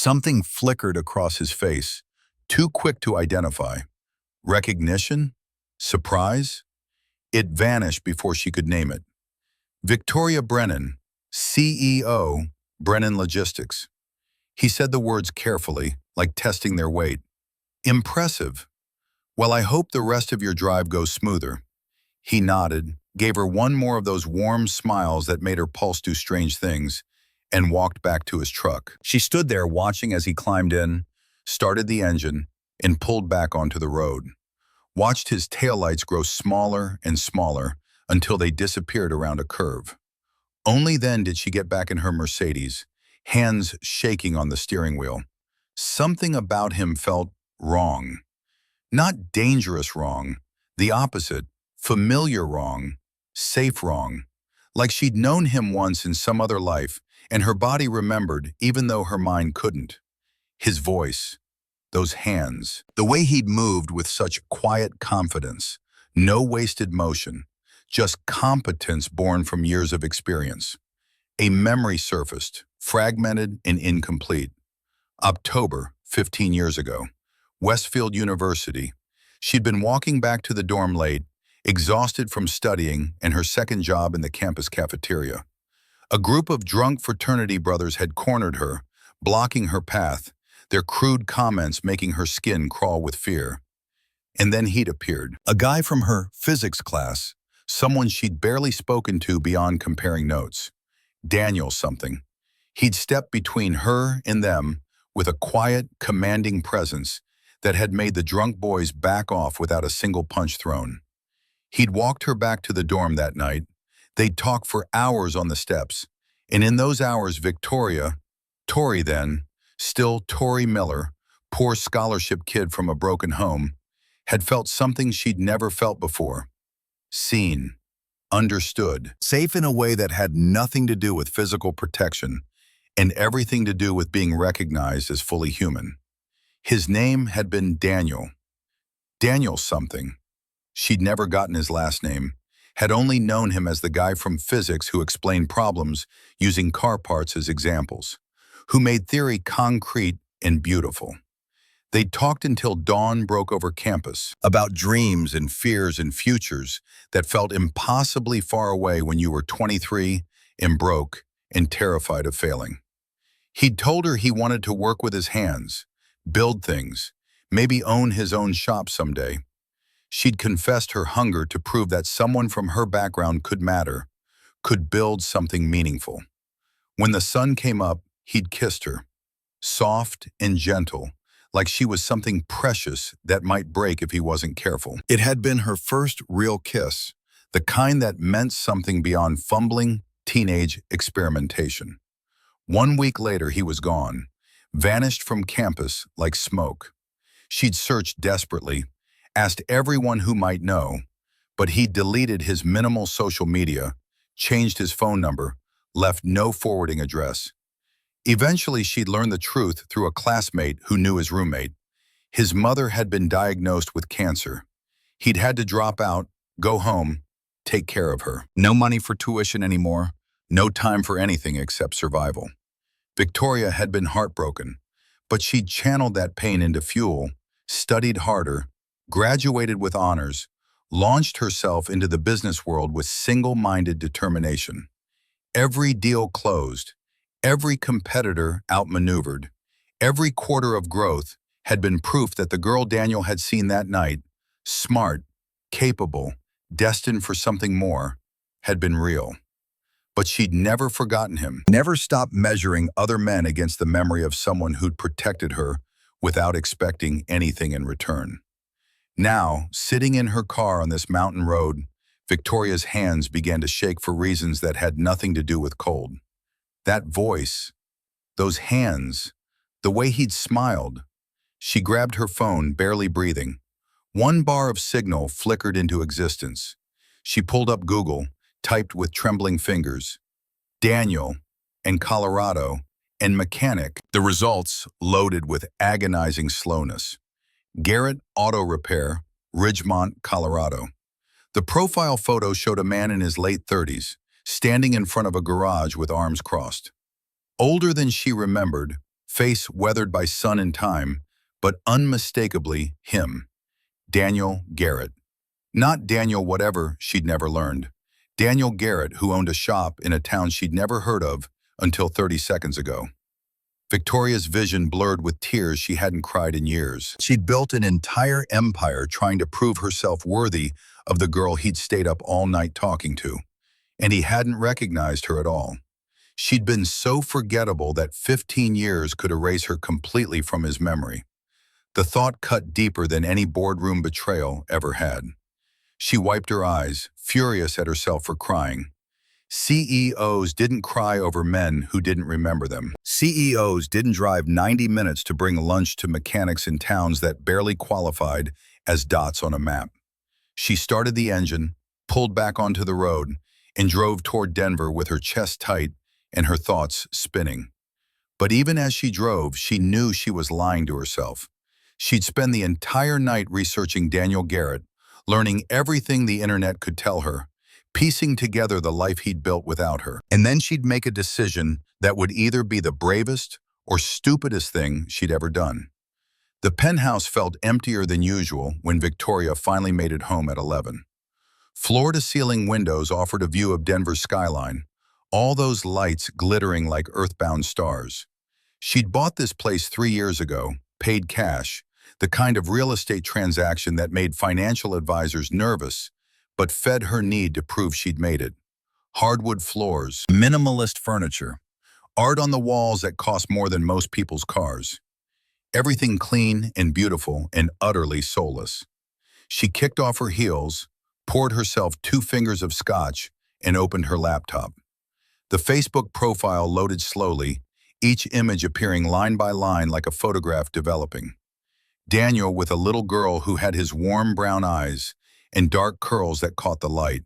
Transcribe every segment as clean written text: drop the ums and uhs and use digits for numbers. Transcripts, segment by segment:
Something flickered across his face, too quick to identify. Recognition? Surprise? It vanished before she could name it. Victoria Brennan, CEO, Brennan Logistics. He said the words carefully, like testing their weight. Impressive. Well, I hope the rest of your drive goes smoother. He nodded, gave her one more of those warm smiles that made her pulse do strange things, and walked back to his truck. She stood there watching as he climbed in, started the engine, and pulled back onto the road. Watched his taillights grow smaller and smaller until they disappeared around a curve. Only then did she get back in her Mercedes, hands shaking on the steering wheel. Something about him felt wrong. Not dangerous wrong, the opposite, familiar wrong, safe wrong. Like she'd known him once in some other life, and her body remembered even though her mind couldn't. His voice, those hands, the way he'd moved with such quiet confidence, no wasted motion, just competence born from years of experience. A memory surfaced, fragmented and incomplete. October, 15 years ago, Westfield University. She'd been walking back to the dorm late, exhausted from studying and her second job in the campus cafeteria. A group of drunk fraternity brothers had cornered her, blocking her path, their crude comments making her skin crawl with fear. And then he'd appeared. A guy from her physics class, someone she'd barely spoken to beyond comparing notes. Daniel something. He'd stepped between her and them with a quiet, commanding presence that had made the drunk boys back off without a single punch thrown. He'd walked her back to the dorm that night. They'd talked for hours on the steps, and in those hours Victoria, Tori then, still Tori Miller, poor scholarship kid from a broken home, had felt something she'd never felt before. Seen, understood, safe in a way that had nothing to do with physical protection and everything to do with being recognized as fully human. His name had been Daniel. Daniel something. She'd never gotten his last name, had only known him as the guy from physics who explained problems using car parts as examples, who made theory concrete and beautiful. They talked until dawn broke over campus, about dreams and fears and futures that felt impossibly far away when you were 23 and broke and terrified of failing. He'd told her he wanted to work with his hands, build things, maybe own his own shop someday. She'd confessed her hunger to prove that someone from her background could matter, could build something meaningful. When the sun came up, he'd kissed her, soft and gentle, like she was something precious that might break if he wasn't careful. It had been her first real kiss, the kind that meant something beyond fumbling teenage experimentation. 1 week later, he was gone, vanished from campus like smoke. She'd searched desperately, asked everyone who might know, but he'd deleted his minimal social media, changed his phone number, left no forwarding address. Eventually, she'd learned the truth through a classmate who knew his roommate. His mother had been diagnosed with cancer. He'd had to drop out, go home, take care of her. No money for tuition anymore, no time for anything except survival. Victoria had been heartbroken, but she'd channeled that pain into fuel, studied harder, graduated with honors, launched herself into the business world with single-minded determination. Every deal closed, every competitor outmaneuvered, every quarter of growth had been proof that the girl Daniel had seen that night, smart, capable, destined for something more, had been real. But she'd never forgotten him, never stopped measuring other men against the memory of someone who'd protected her without expecting anything in return. Now, sitting in her car on this mountain road, Victoria's hands began to shake for reasons that had nothing to do with cold. That voice, those hands, the way he'd smiled. She grabbed her phone, barely breathing. One bar of signal flickered into existence. She pulled up Google, typed with trembling fingers, Daniel, and Colorado, and mechanic. The results loaded with agonizing slowness. Garrett Auto Repair, Ridgemont, Colorado. The profile photo showed a man in his late 30s, standing in front of a garage with arms crossed. Older than she remembered, face weathered by sun and time, but unmistakably him, Daniel Garrett. Not Daniel whatever she'd never learned. Daniel Garrett, who owned a shop in a town she'd never heard of until 30 seconds ago. Victoria's vision blurred with tears she hadn't cried in years. She'd built an entire empire trying to prove herself worthy of the girl he'd stayed up all night talking to, and he hadn't recognized her at all. She'd been so forgettable that 15 years could erase her completely from his memory. The thought cut deeper than any boardroom betrayal ever had. She wiped her eyes, furious at herself for crying. CEOs didn't cry over men who didn't remember them. CEOs didn't drive 90 minutes to bring lunch to mechanics in towns that barely qualified as dots on a map. She started the engine, pulled back onto the road, and drove toward Denver with her chest tight and her thoughts spinning. But even as she drove, she knew she was lying to herself. She'd spend the entire night researching Daniel Garrett, learning everything the internet could tell her, piecing together the life he'd built without her. And then she'd make a decision that would either be the bravest or stupidest thing she'd ever done. The penthouse felt emptier than usual when Victoria finally made it home at 11. Floor-to-ceiling windows offered a view of Denver's skyline, all those lights glittering like earthbound stars. She'd bought this place 3 years ago, paid cash, the kind of real estate transaction that made financial advisors nervous, but fed her need to prove she'd made it. Hardwood floors, minimalist furniture, art on the walls that cost more than most people's cars. Everything clean and beautiful and utterly soulless. She kicked off her heels, poured herself 2 fingers of scotch, and opened her laptop. The Facebook profile loaded slowly, each image appearing line by line like a photograph developing. Daniel with a little girl who had his warm brown eyes and dark curls that caught the light.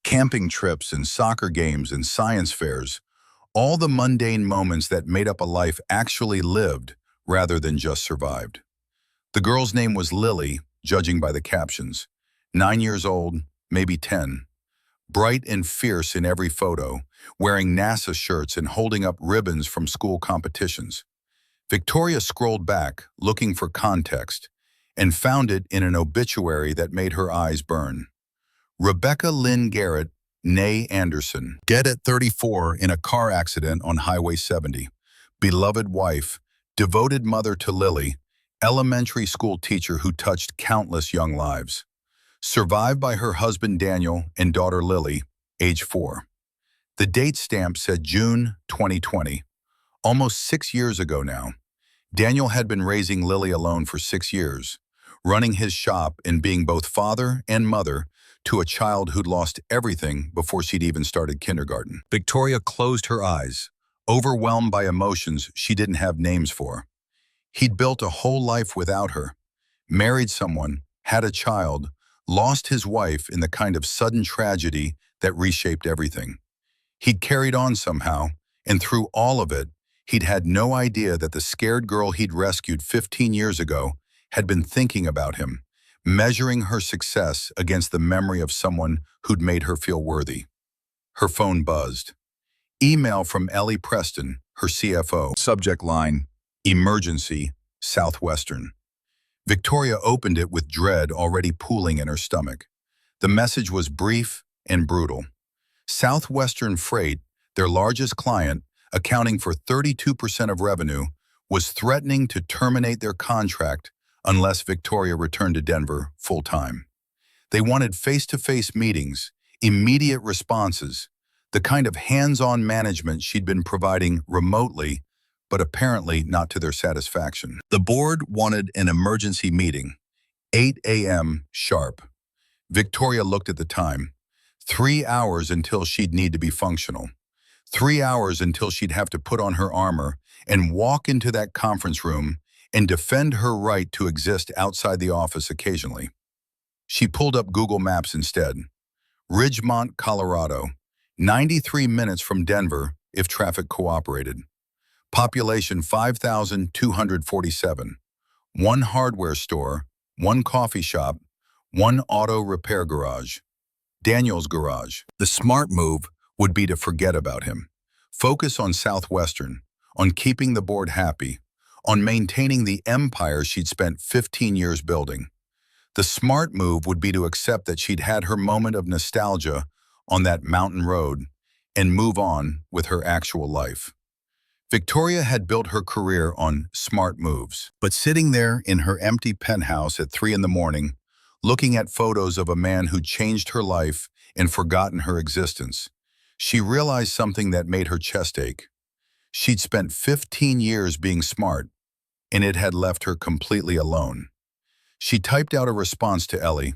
Camping trips and soccer games and science fairs, all the mundane moments that made up a life actually lived rather than just survived. The girl's name was Lily, judging by the captions. 9 years old, maybe 10. Bright and fierce in every photo, wearing NASA shirts and holding up ribbons from school competitions. Victoria scrolled back, looking for context, and found it in an obituary that made her eyes burn. Rebecca Lynn Garrett, née Anderson, dead at 34 in a car accident on Highway 70. Beloved wife, devoted mother to Lily, elementary school teacher who touched countless young lives. Survived by her husband Daniel and daughter Lily, age 4. The date stamp said June 2020, almost 6 years ago now. Daniel had been raising Lily alone for 6 years, running his shop and being both father and mother to a child who'd lost everything before she'd even started kindergarten. Victoria closed her eyes, overwhelmed by emotions she didn't have names for. He'd built a whole life without her, married someone, had a child, lost his wife in the kind of sudden tragedy that reshaped everything. He'd carried on somehow, and through all of it, he'd had no idea that the scared girl he'd rescued 15 years ago had been thinking about him, measuring her success against the memory of someone who'd made her feel worthy. Her phone buzzed. Email from Ellie Preston, her CFO. Subject line, Emergency, Southwestern. Victoria opened it with dread already pooling in her stomach. The message was brief and brutal. Southwestern Freight, their largest client, accounting for 32% of revenue, was threatening to terminate their contract unless Victoria returned to Denver full-time. They wanted face-to-face meetings, immediate responses, the kind of hands-on management she'd been providing remotely, but apparently not to their satisfaction. The board wanted an emergency meeting, 8 a.m. sharp. Victoria looked at the time. 3 hours until she'd need to be functional. 3 hours until she'd have to put on her armor and walk into that conference room and defend her right to exist outside the office occasionally. She pulled up Google Maps instead. Ridgemont, Colorado, 93 minutes from Denver if traffic cooperated. Population 5,247. 1 hardware store, 1 coffee shop, 1 auto repair garage. Daniel's garage. The smart move would be to forget about him. Focus on Southwestern, on keeping the board happy, on maintaining the empire she'd spent 15 years building. The smart move would be to accept that she'd had her moment of nostalgia on that mountain road and move on with her actual life. Victoria had built her career on smart moves, but sitting there in her empty penthouse at 3 in the morning, looking at photos of a man who'd changed her life and forgotten her existence, she realized something that made her chest ache. She'd spent 15 years being smart, and it had left her completely alone. She typed out a response to Ellie.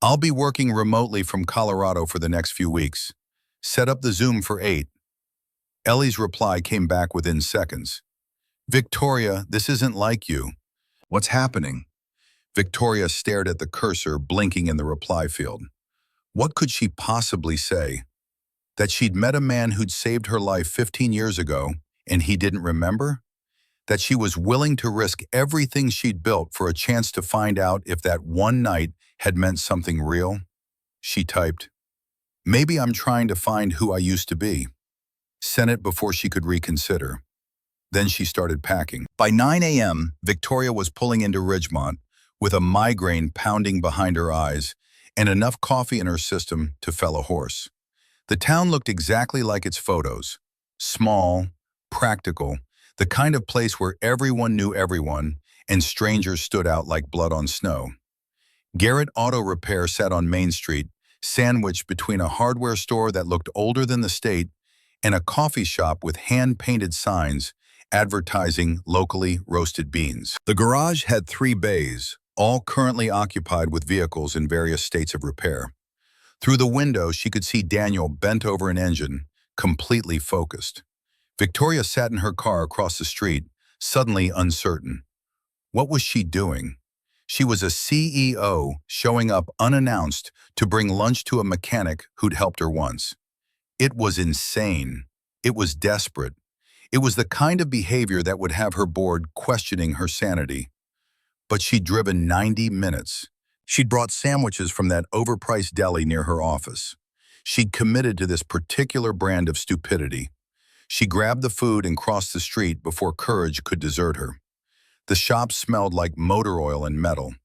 "I'll be working remotely from Colorado for the next few weeks. Set up the Zoom for 8. Ellie's reply came back within seconds. "Victoria, this isn't like you." "What's happening?" Victoria stared at the cursor blinking in the reply field. What could she possibly say? That she'd met a man who'd saved her life 15 years ago and he didn't remember? That she was willing to risk everything she'd built for a chance to find out if that one night had meant something real? She typed, "Maybe I'm trying to find who I used to be." Sent it before she could reconsider. Then she started packing. By 9 a.m., Victoria was pulling into Ridgemont with a migraine pounding behind her eyes and enough coffee in her system to fell a horse. The town looked exactly like its photos. Small, practical, the kind of place where everyone knew everyone and strangers stood out like blood on snow. Garrett Auto Repair sat on Main Street, sandwiched between a hardware store that looked older than the state and a coffee shop with hand-painted signs advertising locally roasted beans. The garage had 3 bays, all currently occupied with vehicles in various states of repair. Through the window, she could see Daniel bent over an engine, completely focused. Victoria sat in her car across the street, suddenly uncertain. What was she doing? She was a CEO showing up unannounced to bring lunch to a mechanic who'd helped her once. It was insane. It was desperate. It was the kind of behavior that would have her board questioning her sanity. But she'd driven 90 minutes. She'd brought sandwiches from that overpriced deli near her office. She'd committed to this particular brand of stupidity. She grabbed the food and crossed the street before courage could desert her. The shop smelled like motor oil and metal,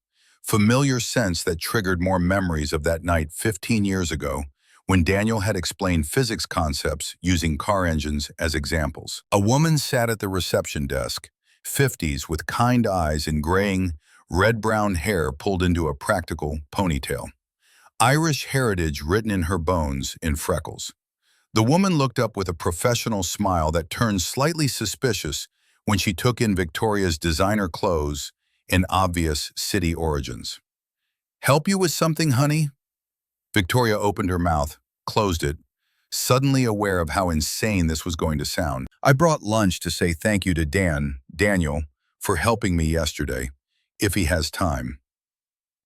familiar scents that triggered more memories of that night 15 years ago when Daniel had explained physics concepts using car engines as examples. A woman sat at the reception desk, 50s with kind eyes and graying, red-brown hair pulled into a practical ponytail. Irish heritage written in her bones in freckles. The woman looked up with a professional smile that turned slightly suspicious when she took in Victoria's designer clothes and obvious city origins. "Help you with something, honey?" Victoria opened her mouth, closed it, suddenly aware of how insane this was going to sound. "I brought lunch to say thank you to Daniel, for helping me yesterday, if he has time."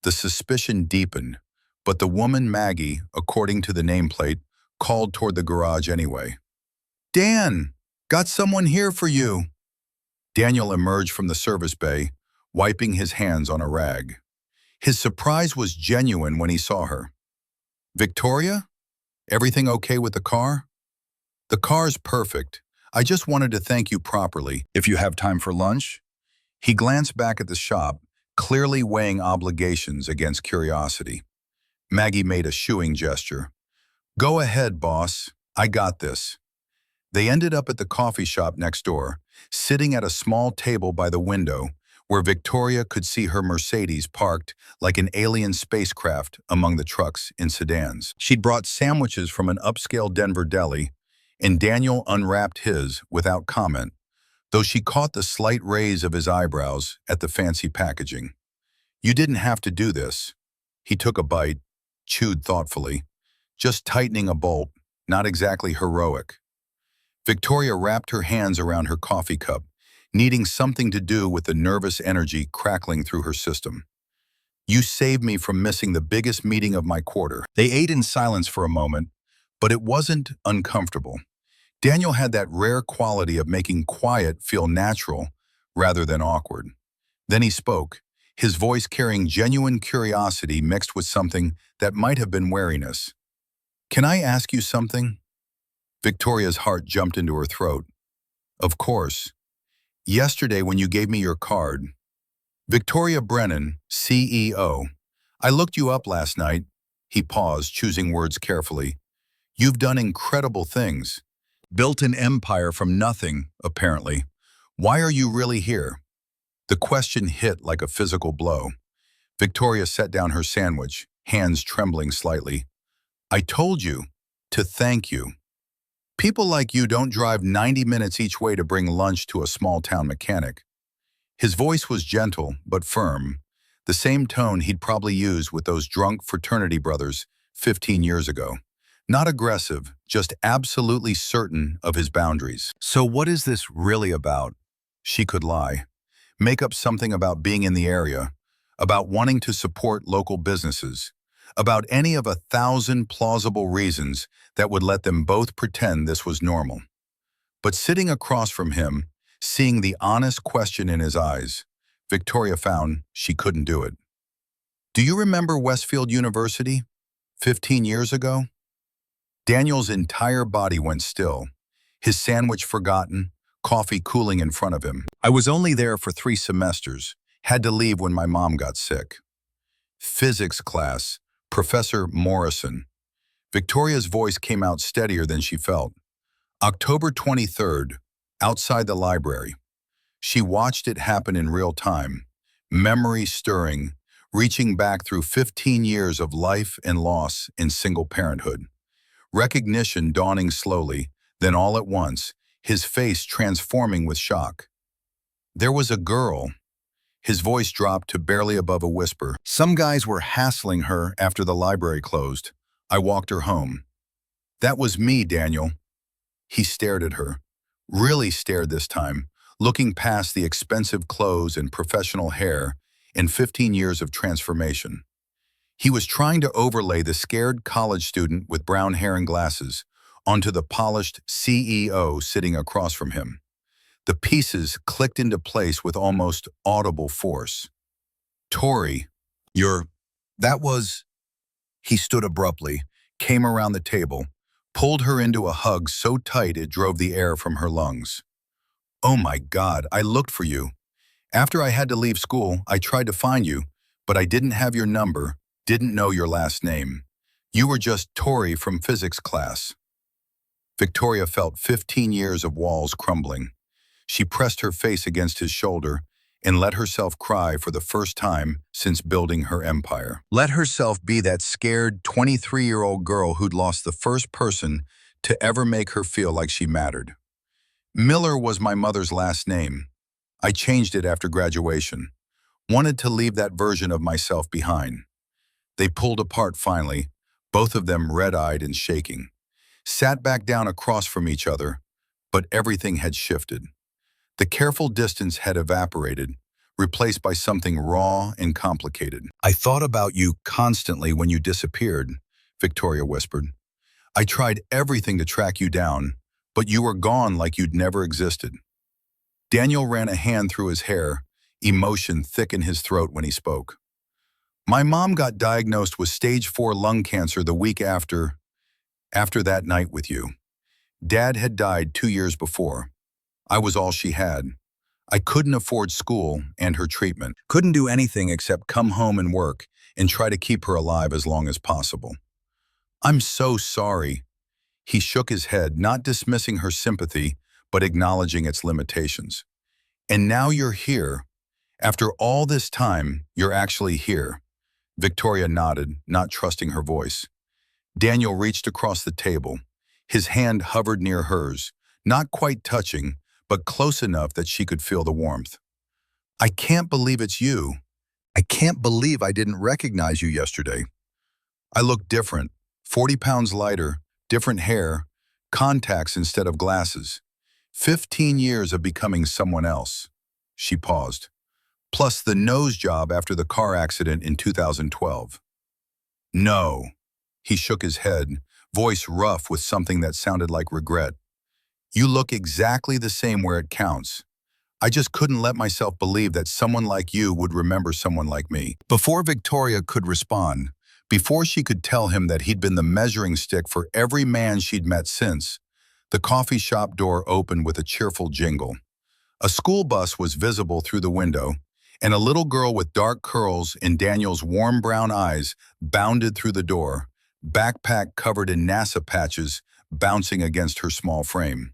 The suspicion deepened, but the woman Maggie, according to the nameplate, called toward the garage anyway. "Dan, got someone here for you." Daniel emerged from the service bay, wiping his hands on a rag. His surprise was genuine when he saw her. "Victoria? Everything okay with the car?" "The car's perfect. I just wanted to thank you properly. If you have time for lunch?" He glanced back at the shop, clearly weighing obligations against curiosity. Maggie made a shooing gesture. "Go ahead, boss. I got this." They ended up at the coffee shop next door, sitting at a small table by the window where Victoria could see her Mercedes parked like an alien spacecraft among the trucks and sedans. She'd brought sandwiches from an upscale Denver deli, and Daniel unwrapped his without comment, though she caught the slight raise of his eyebrows at the fancy packaging. "You didn't have to do this." He took a bite, chewed thoughtfully, just tightening a bolt, not exactly heroic. Victoria wrapped her hands around her coffee cup, needing something to do with the nervous energy crackling through her system. "You saved me from missing the biggest meeting of my quarter." They ate in silence for a moment, but it wasn't uncomfortable. Daniel had that rare quality of making quiet feel natural rather than awkward. Then he spoke, his voice carrying genuine curiosity mixed with something that might have been wariness. "Can I ask you something?" Victoria's heart jumped into her throat. Of course. Yesterday when you gave me your card. Victoria Brennan, CEO. I looked you up last night. He paused, choosing words carefully. You've done incredible things. Built an empire from nothing, apparently. Why are you really here? The question hit like a physical blow. Victoria set down her sandwich, hands trembling slightly. I told you to thank you. People like you don't drive 90 minutes each way to bring lunch to a small-town mechanic. His voice was gentle but firm, the same tone he'd probably used with those drunk fraternity brothers 15 years ago. Not aggressive, just absolutely certain of his boundaries. So what is this really about? She could lie. Make up something about being in the area, about wanting to support local businesses, about any of 1,000 plausible reasons that would let them both pretend this was normal. But sitting across from him, seeing the honest question in his eyes, Victoria found she couldn't do it. Do you remember Westfield University? 15 years ago? Daniel's entire body went still, his sandwich forgotten, coffee cooling in front of him. I was only there for 3 semesters, had to leave when my mom got sick. Physics class, Professor Morrison. Victoria's voice came out steadier than she felt. October 23rd, outside the library. She watched it happen in real time, memory stirring, reaching back through 15 years of life and loss in single parenthood. Recognition dawning slowly, then all at once, his face transforming with shock. There was a girl. His voice dropped to barely above a whisper. Some guys were hassling her after the library closed. I walked her home. That was me, Daniel. He stared at her, really stared this time, looking past the expensive clothes and professional hair in 15 years of transformation. He was trying to overlay the scared college student with brown hair and glasses onto the polished CEO sitting across from him. The pieces clicked into place with almost audible force. Tori, that was... He stood abruptly, came around the table, pulled her into a hug so tight it drove the air from her lungs. Oh my God, I looked for you. After I had to leave school, I tried to find you, but I didn't have your number, didn't know your last name. You were just Tori from physics class. Victoria felt 15 years of walls crumbling. She pressed her face against his shoulder and let herself cry for the first time since building her empire. Let herself be that scared 23-year-old girl who'd lost the first person to ever make her feel like she mattered. Miller was my mother's last name. I changed it after graduation. Wanted to leave that version of myself behind. They pulled apart finally, both of them red-eyed and shaking. Sat back down across from each other, but everything had shifted. The careful distance had evaporated, replaced by something raw and complicated. I thought about you constantly when you disappeared, Victoria whispered. I tried everything to track you down, but you were gone like you'd never existed. Daniel ran a hand through his hair, emotion thick in his throat when he spoke. My mom got diagnosed with stage 4 lung cancer the week after that night with you. Dad had died 2 years before. I was all she had. I couldn't afford school and her treatment. Couldn't do anything except come home and work and try to keep her alive as long as possible. I'm so sorry. He shook his head, not dismissing her sympathy, but acknowledging its limitations. And now you're here. After all this time, you're actually here. Victoria nodded, not trusting her voice. Daniel reached across the table. His hand hovered near hers, not quite touching, but close enough that she could feel the warmth. I can't believe it's you. I can't believe I didn't recognize you yesterday. I look different, 40 pounds lighter, different hair, contacts instead of glasses. 15 years of becoming someone else. She paused. Plus the nose job after the car accident in 2012. No. He shook his head, voice rough with something that sounded like regret. You look exactly the same where it counts. I just couldn't let myself believe that someone like you would remember someone like me. Before Victoria could respond, before she could tell him that he'd been the measuring stick for every man she'd met since, The coffee shop door opened with a cheerful jingle. A school bus was visible through the window, and a little girl with dark curls and Daniel's warm brown eyes bounded through the door, backpack covered in NASA patches bouncing against her small frame.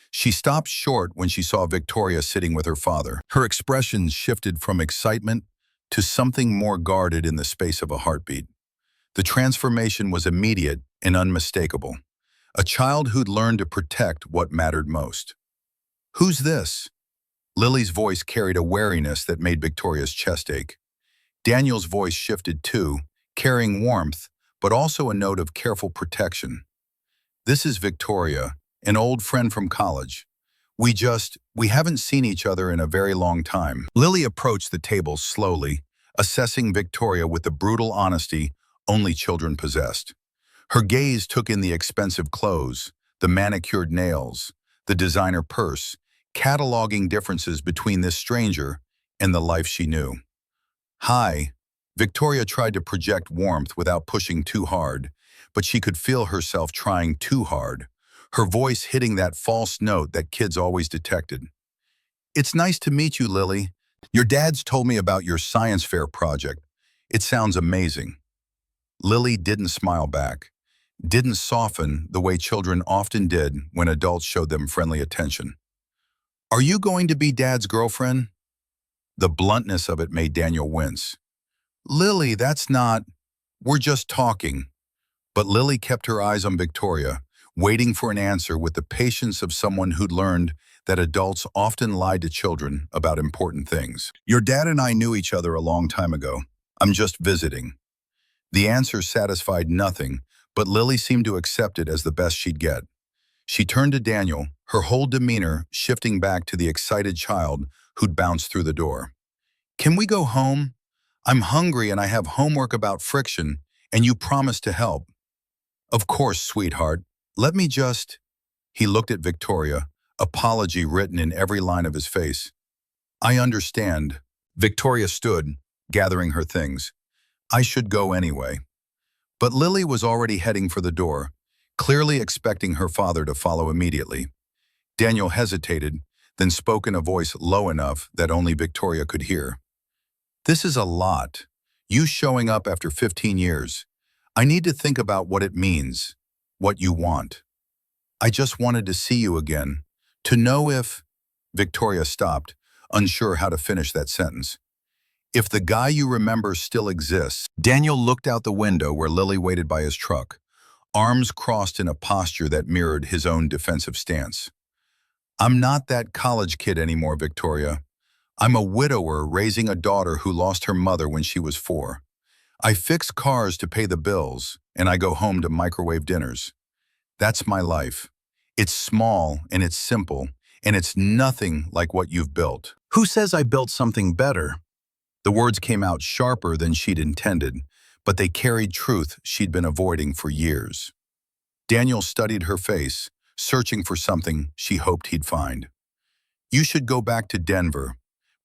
She stopped short when she saw Victoria sitting with her father. Her expression shifted from excitement to something more guarded in the space of a heartbeat. The transformation was immediate and unmistakable. A child who'd learned to protect what mattered most. "Who's this?" Lily's voice carried a wariness that made Victoria's chest ache. Daniel's voice shifted too, carrying warmth, but also a note of careful protection. "This is Victoria, an old friend from college. We haven't seen each other in a very long time." Lily approached the table slowly, assessing Victoria with the brutal honesty only children possessed. Her gaze took in the expensive clothes, the manicured nails, the designer purse, cataloging differences between this stranger and the life she knew. "Hi." Victoria tried to project warmth without pushing too hard, but she could feel herself trying too hard, her voice hitting that false note that kids always detected. "It's nice to meet you, Lily. Your dad's told me about your science fair project. It sounds amazing." Lily didn't smile back, didn't soften the way children often did when adults showed them friendly attention. "Are you going to be Dad's girlfriend?" The bluntness of it made Daniel wince. "Lily, that's not... We're just talking." But Lily kept her eyes on Victoria, waiting for an answer with the patience of someone who'd learned that adults often lied to children about important things. "Your dad and I knew each other a long time ago. I'm just visiting." The answer satisfied nothing, but Lily seemed to accept it as the best she'd get. She turned to Daniel, her whole demeanor shifting back to the excited child who'd bounced through the door. "Can we go home? I'm hungry and I have homework about friction, and you promised to help." "Of course, sweetheart. Let me just..." He looked at Victoria, apology written in every line of his face. "I understand." Victoria stood, gathering her things. "I should go anyway." But Lily was already heading for the door, clearly expecting her father to follow immediately. Daniel hesitated, then spoke in a voice low enough that only Victoria could hear. "This is a lot. You showing up after 15 years. I need to think about what it means, what you want. I just wanted to see you again, to know if..." Victoria stopped, unsure how to finish that sentence. "If the guy you remember still exists." Daniel looked out the window where Lily waited by his truck, arms crossed in a posture that mirrored his own defensive stance. "I'm not that college kid anymore, Victoria. I'm a widower raising a daughter who lost her mother when she was 4. I fix cars to pay the bills, and I go home to microwave dinners. That's my life. It's small and it's simple, and it's nothing like what you've built." "Who says I built something better?" The words came out sharper than she'd intended, but they carried truth she'd been avoiding for years. Daniel studied her face, searching for something she hoped he'd find. "You should go back to Denver,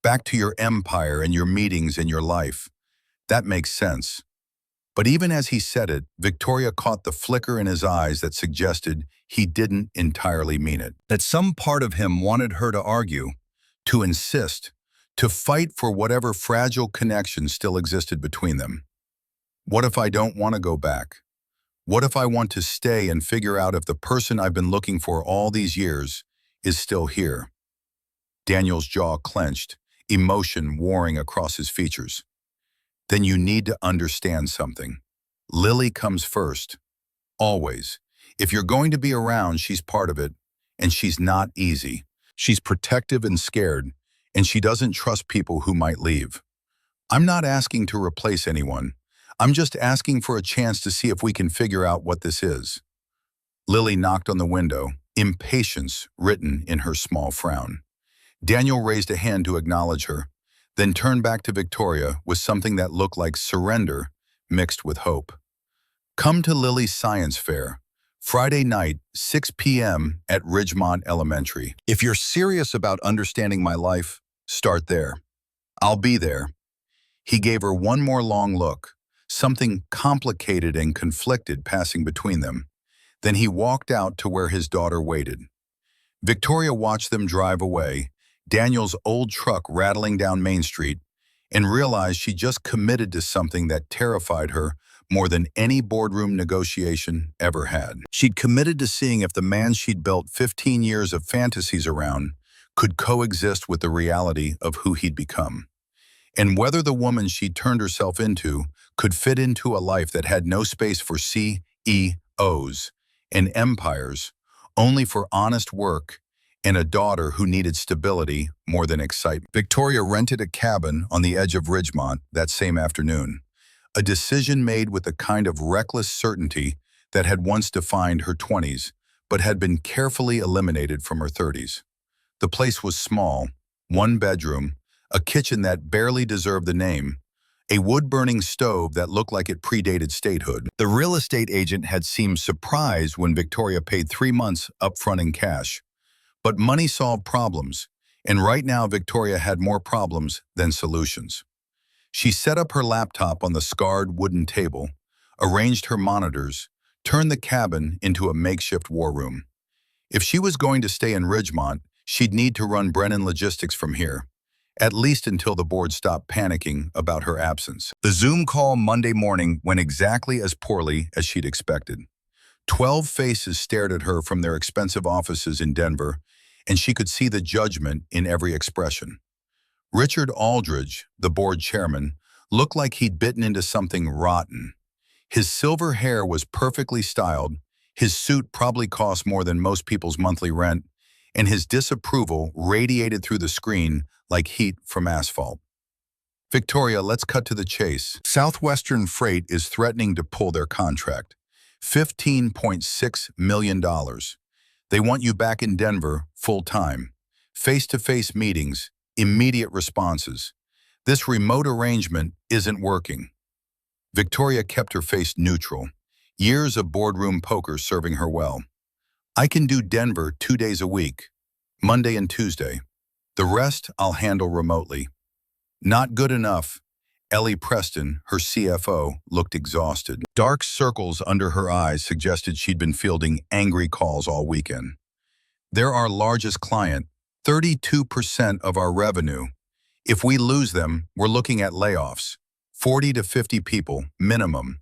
back to your empire and your meetings and your life. That makes sense." But even as he said it, Victoria caught the flicker in his eyes that suggested he didn't entirely mean it. That some part of him wanted her to argue, to insist, to fight for whatever fragile connection still existed between them. "What if I don't want to go back? What if I want to stay and figure out if the person I've been looking for all these years is still here?" Daniel's jaw clenched, emotion warring across his features. "Then you need to understand something. Lily comes first. Always. If you're going to be around, she's part of it, and she's not easy. She's protective and scared, and she doesn't trust people who might leave. I'm not asking to replace anyone. I'm just asking for a chance to see if we can figure out what this is." Lily knocked on the window, impatience written in her small frown. Daniel raised a hand to acknowledge her, then turned back to Victoria with something that looked like surrender mixed with hope. "Come to Lily's science fair, Friday night, 6 p.m. at Ridgemont Elementary. If you're serious about understanding my life, start there. I'll be there." He gave her one more long look, something complicated and conflicted passing between them. Then he walked out to where his daughter waited. Victoria watched them drive away, Daniel's old truck rattling down Main Street, and realized she just committed to something that terrified her more than any boardroom negotiation ever had. She'd committed to seeing if the man she'd built 15 years of fantasies around could coexist with the reality of who he'd become, and whether the woman she turned herself into could fit into a life that had no space for CEOs and empires, only for honest work and a daughter who needed stability more than excitement. Victoria rented a cabin on the edge of Ridgemont that same afternoon, a decision made with the kind of reckless certainty that had once defined her 20s, but had been carefully eliminated from her 30s. The place was small, one bedroom, a kitchen that barely deserved the name, a wood-burning stove that looked like it predated statehood. The real estate agent had seemed surprised when Victoria paid 3 months upfront in cash. But money solved problems, and right now Victoria had more problems than solutions. She set up her laptop on the scarred wooden table, arranged her monitors, turned the cabin into a makeshift war room. If she was going to stay in Ridgemont, she'd need to run Brennan Logistics from here, at least until the board stopped panicking about her absence. The Zoom call Monday morning went exactly as poorly as she'd expected. 12 faces stared at her from their expensive offices in Denver, and she could see the judgment in every expression. Richard Aldridge, the board chairman, looked like he'd bitten into something rotten. His silver hair was perfectly styled, his suit probably cost more than most people's monthly rent, and his disapproval radiated through the screen like heat from asphalt. Victoria, let's cut to the chase. Southwestern Freight is threatening to pull their contract. $15.6 million. They want you back in Denver full-time. Face-to-face meetings, immediate responses. This remote arrangement isn't working. Victoria kept her face neutral, years of boardroom poker serving her well. I can do Denver 2 days a week, Monday and Tuesday. The rest I'll handle remotely. Not good enough. Ellie Preston, her CFO, looked exhausted. Dark circles under her eyes suggested she'd been fielding angry calls all weekend. They're our largest client, 32% of our revenue. If we lose them, we're looking at layoffs, 40 to 50 people, minimum.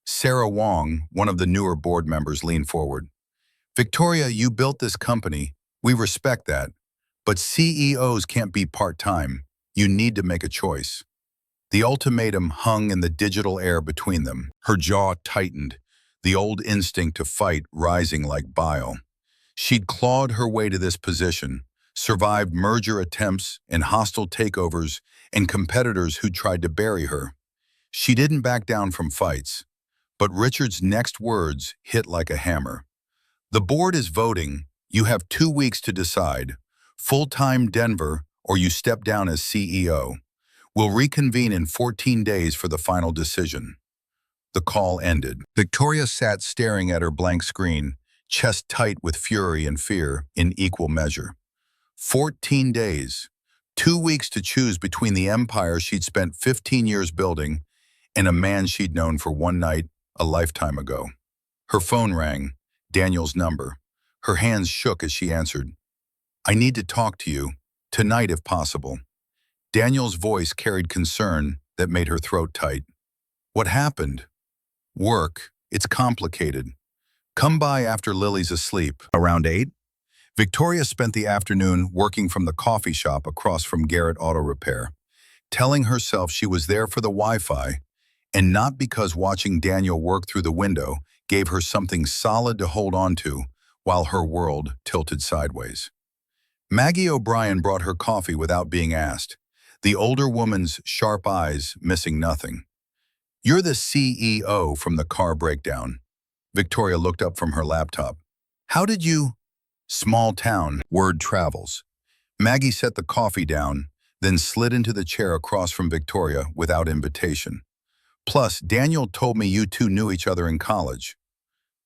Sarah Wong, one of the newer board members, leaned forward. Victoria, you built this company. We respect that. But CEOs can't be part-time. You need to make a choice. The ultimatum hung in the digital air between them. Her jaw tightened, the old instinct to fight rising like bile. She'd clawed her way to this position, survived merger attempts and hostile takeovers and competitors who tried to bury her. She didn't back down from fights. But Richard's next words hit like a hammer. The board is voting. You have 2 weeks to decide. Full-time Denver or you step down as CEO. We'll reconvene in 14 days for the final decision. The call ended. Victoria sat staring at her blank screen, chest tight with fury and fear in equal measure. 14 days, 2 weeks to choose between the empire she'd spent 15 years building and a man she'd known for one night a lifetime ago. Her phone rang, Daniel's number. Her hands shook as she answered. I need to talk to you, tonight if possible. Daniel's voice carried concern that made her throat tight. What happened? Work. It's complicated. Come by after Lily's asleep. Around 8? Victoria spent the afternoon working from the coffee shop across from Garrett Auto Repair, telling herself she was there for the Wi-Fi, and not because watching Daniel work through the window gave her something solid to hold on to while her world tilted sideways. Maggie O'Brien brought her coffee without being asked, the older woman's sharp eyes missing nothing. You're the CEO from the car breakdown. Victoria looked up from her laptop. How did you? Small town, word travels. Maggie set the coffee down, then slid into the chair across from Victoria without invitation. Plus, Daniel told me you two knew each other in college.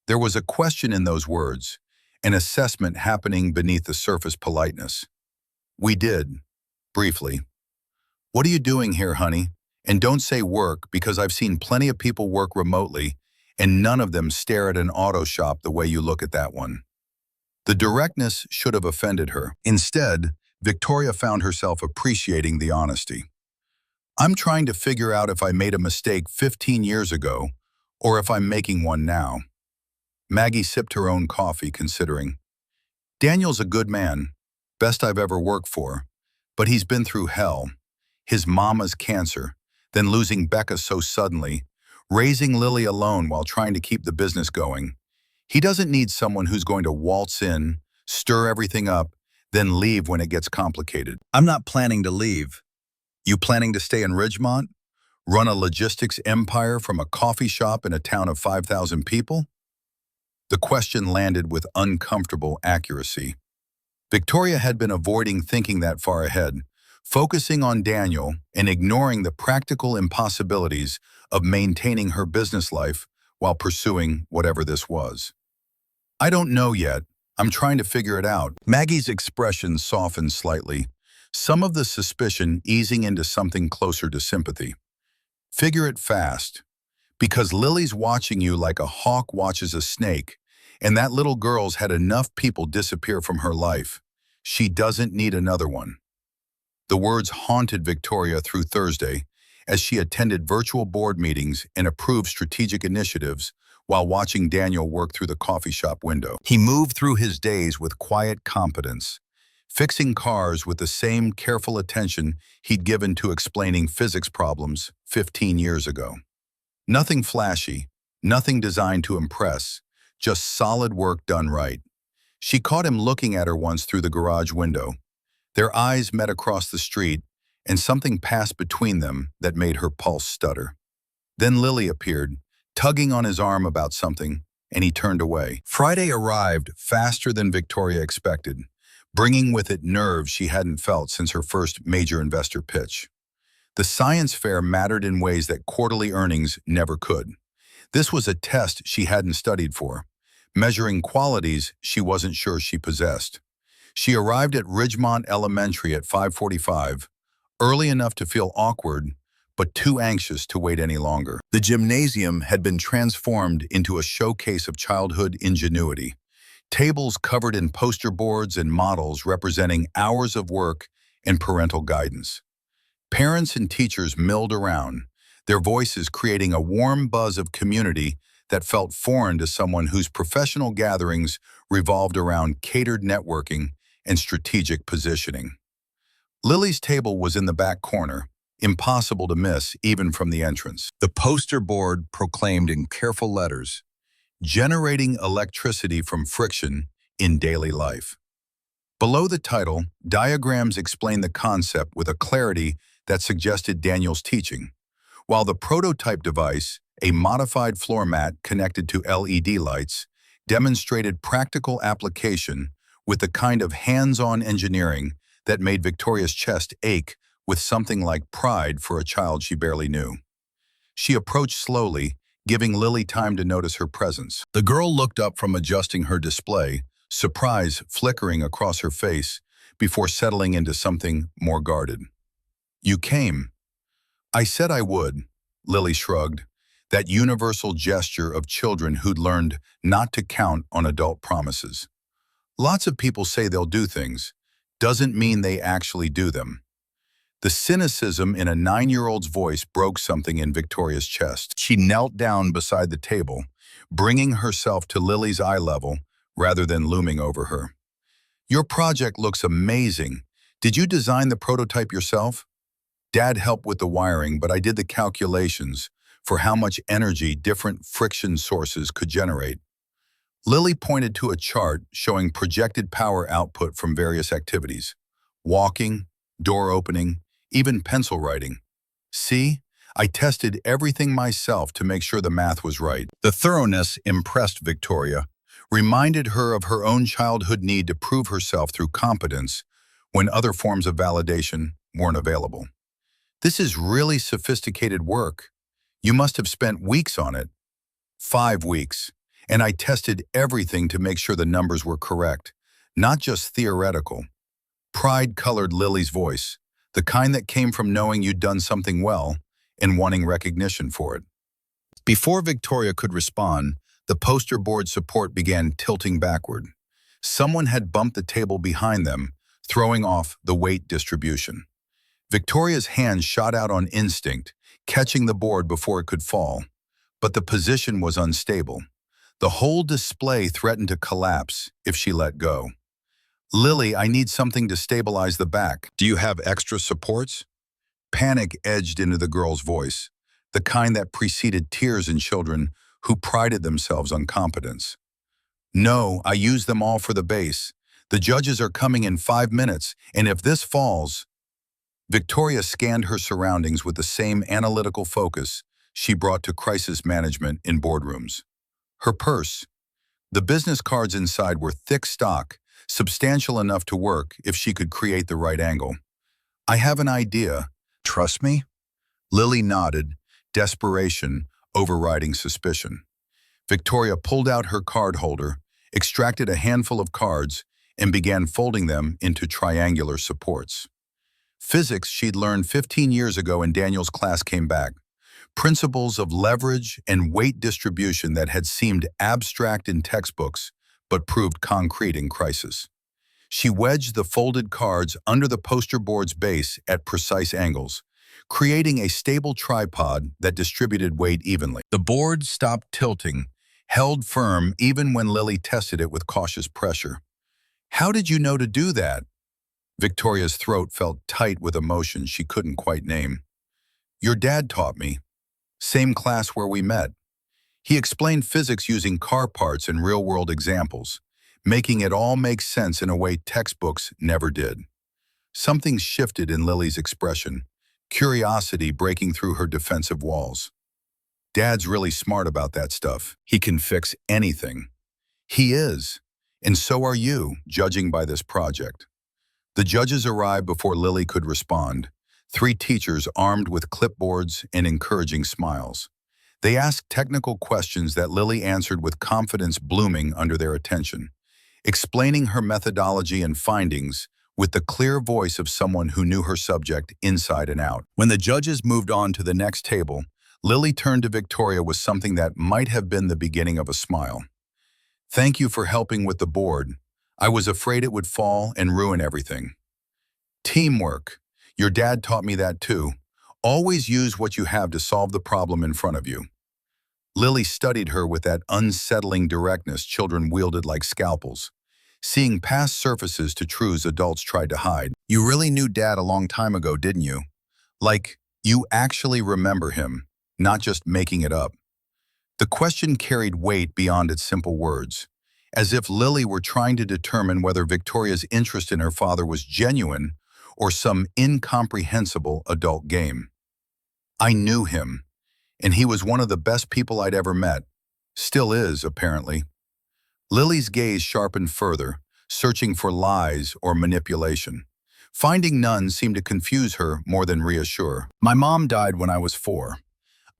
There was a question in those words, an assessment happening beneath the surface politeness. We did, briefly. What are you doing here, honey? And don't say work, because I've seen plenty of people work remotely, and none of them stare at an auto shop the way you look at that one. The directness should have offended her. Instead, Victoria found herself appreciating the honesty. I'm trying to figure out if I made a mistake 15 years ago or if I'm making one now. Maggie sipped her own coffee, considering. Daniel's a good man, best I've ever worked for, but he's been through hell. His mama's cancer, then losing Becca so suddenly, raising Lily alone while trying to keep the business going. He doesn't need someone who's going to waltz in, stir everything up, then leave when it gets complicated. I'm not planning to leave. You planning to stay in Ridgemont? Run a logistics empire from a coffee shop in a town of 5,000 people? The question landed with uncomfortable accuracy. Victoria had been avoiding thinking that far ahead, focusing on Daniel and ignoring the practical impossibilities of maintaining her business life while pursuing whatever this was. I don't know yet. I'm trying to figure it out. Maggie's expression softened slightly, some of the suspicion easing into something closer to sympathy. Figure it fast, because Lily's watching you like a hawk watches a snake, and that little girl's had enough people disappear from her life. She doesn't need another one. The words haunted Victoria through Thursday as she attended virtual board meetings and approved strategic initiatives while watching Daniel work through the coffee shop window. He moved through his days with quiet competence, fixing cars with the same careful attention he'd given to explaining physics problems 15 years ago. Nothing flashy, nothing designed to impress, just solid work done right. She caught him looking at her once through the garage window. Their eyes met across the street, and something passed between them that made her pulse stutter. Then Lily appeared, tugging on his arm about something, and he turned away. Friday arrived faster than Victoria expected, bringing with it nerves she hadn't felt since her first major investor pitch. The science fair mattered in ways that quarterly earnings never could. This was a test she hadn't studied for, measuring qualities she wasn't sure she possessed. She arrived at Ridgemont Elementary at 5:45, early enough to feel awkward, but too anxious to wait any longer. The gymnasium had been transformed into a showcase of childhood ingenuity. Tables covered in poster boards and models representing hours of work and parental guidance. Parents and teachers milled around, their voices creating a warm buzz of community that felt foreign to someone whose professional gatherings revolved around catered networking and strategic positioning. Lily's table was in the back corner, impossible to miss even from the entrance. The poster board proclaimed in careful letters, "Generating electricity from friction in daily life." Below the title, diagrams explained the concept with a clarity that suggested Daniel's teaching, while the prototype device, a modified floor mat connected to LED lights, demonstrated practical application with the kind of hands-on engineering that made Victoria's chest ache with something like pride for a child she barely knew. She approached slowly, giving Lily time to notice her presence. The girl looked up from adjusting her display, surprise flickering across her face before settling into something more guarded. "You came." "I said I would," Lily shrugged, that universal gesture of children who'd learned not to count on adult promises. Lots of people say they'll do things, doesn't mean they actually do them. The cynicism in a 9-year-old's voice broke something in Victoria's chest. She knelt down beside the table, bringing herself to Lily's eye level rather than looming over her. "Your project looks amazing. Did you design the prototype yourself?" "Dad helped with the wiring, but I did the calculations for how much energy different friction sources could generate." Lily pointed to a chart showing projected power output from various activities: walking, door opening, even pencil writing. "See, I tested everything myself to make sure the math was right." The thoroughness impressed Victoria, reminded her of her own childhood need to prove herself through competence when other forms of validation weren't available. "This is really sophisticated work. You must have spent weeks on it." 5 weeks. And I tested everything to make sure the numbers were correct, not just theoretical. Pride colored Lily's voice, the kind that came from knowing you'd done something well and wanting recognition for it. Before Victoria could respond, the poster board support began tilting backward. Someone had bumped the table behind them, throwing off the weight distribution. Victoria's hand shot out on instinct, catching the board before it could fall. But the position was unstable. The whole display threatened to collapse if she let go. "Lily, I need something to stabilize the back. Do you have extra supports?" Panic edged into the girl's voice, the kind that preceded tears in children who prided themselves on competence. "No, I use them all for the base. The judges are coming in 5 minutes, and if this falls..." Victoria scanned her surroundings with the same analytical focus she brought to crisis management in boardrooms. Her purse. The business cards inside were thick stock, substantial enough to work if she could create the right angle. "I have an idea. Trust me?" Lily nodded, desperation overriding suspicion. Victoria pulled out her card holder, extracted a handful of cards, and began folding them into triangular supports. Physics she'd learned 15 years ago in Daniel's class came back. Principles of leverage and weight distribution that had seemed abstract in textbooks, but proved concrete in crisis. She wedged the folded cards under the poster board's base at precise angles, creating a stable tripod that distributed weight evenly. The board stopped tilting, held firm even when Lily tested it with cautious pressure. "How did you know to do that?" Victoria's throat felt tight with emotion she couldn't quite name. "Your dad taught me. Same class where we met. He explained physics using car parts and real-world examples, making it all make sense in a way textbooks never did." Something shifted in Lily's expression, curiosity breaking through her defensive walls. "Dad's really smart about that stuff. He can fix anything." "He is, and so are you, judging by this project." The judges arrived before Lily could respond, 3 teachers armed with clipboards and encouraging smiles. They asked technical questions that Lily answered with confidence blooming under their attention, explaining her methodology and findings with the clear voice of someone who knew her subject inside and out. When the judges moved on to the next table, Lily turned to Victoria with something that might have been the beginning of a smile. "Thank you for helping with the board. I was afraid it would fall and ruin everything." "Teamwork. Your dad taught me that too. Always use what you have to solve the problem in front of you." Lily studied her with that unsettling directness children wielded like scalpels, seeing past surfaces to truths adults tried to hide. "You really knew Dad a long time ago, didn't you? Like, you actually remember him, not just making it up." The question carried weight beyond its simple words, as if Lily were trying to determine whether Victoria's interest in her father was genuine or some incomprehensible adult game. "I knew him, and he was one of the best people I'd ever met. Still is, apparently." Lily's gaze sharpened further, searching for lies or manipulation. Finding none seemed to confuse her more than reassure. "My mom died when I was 4.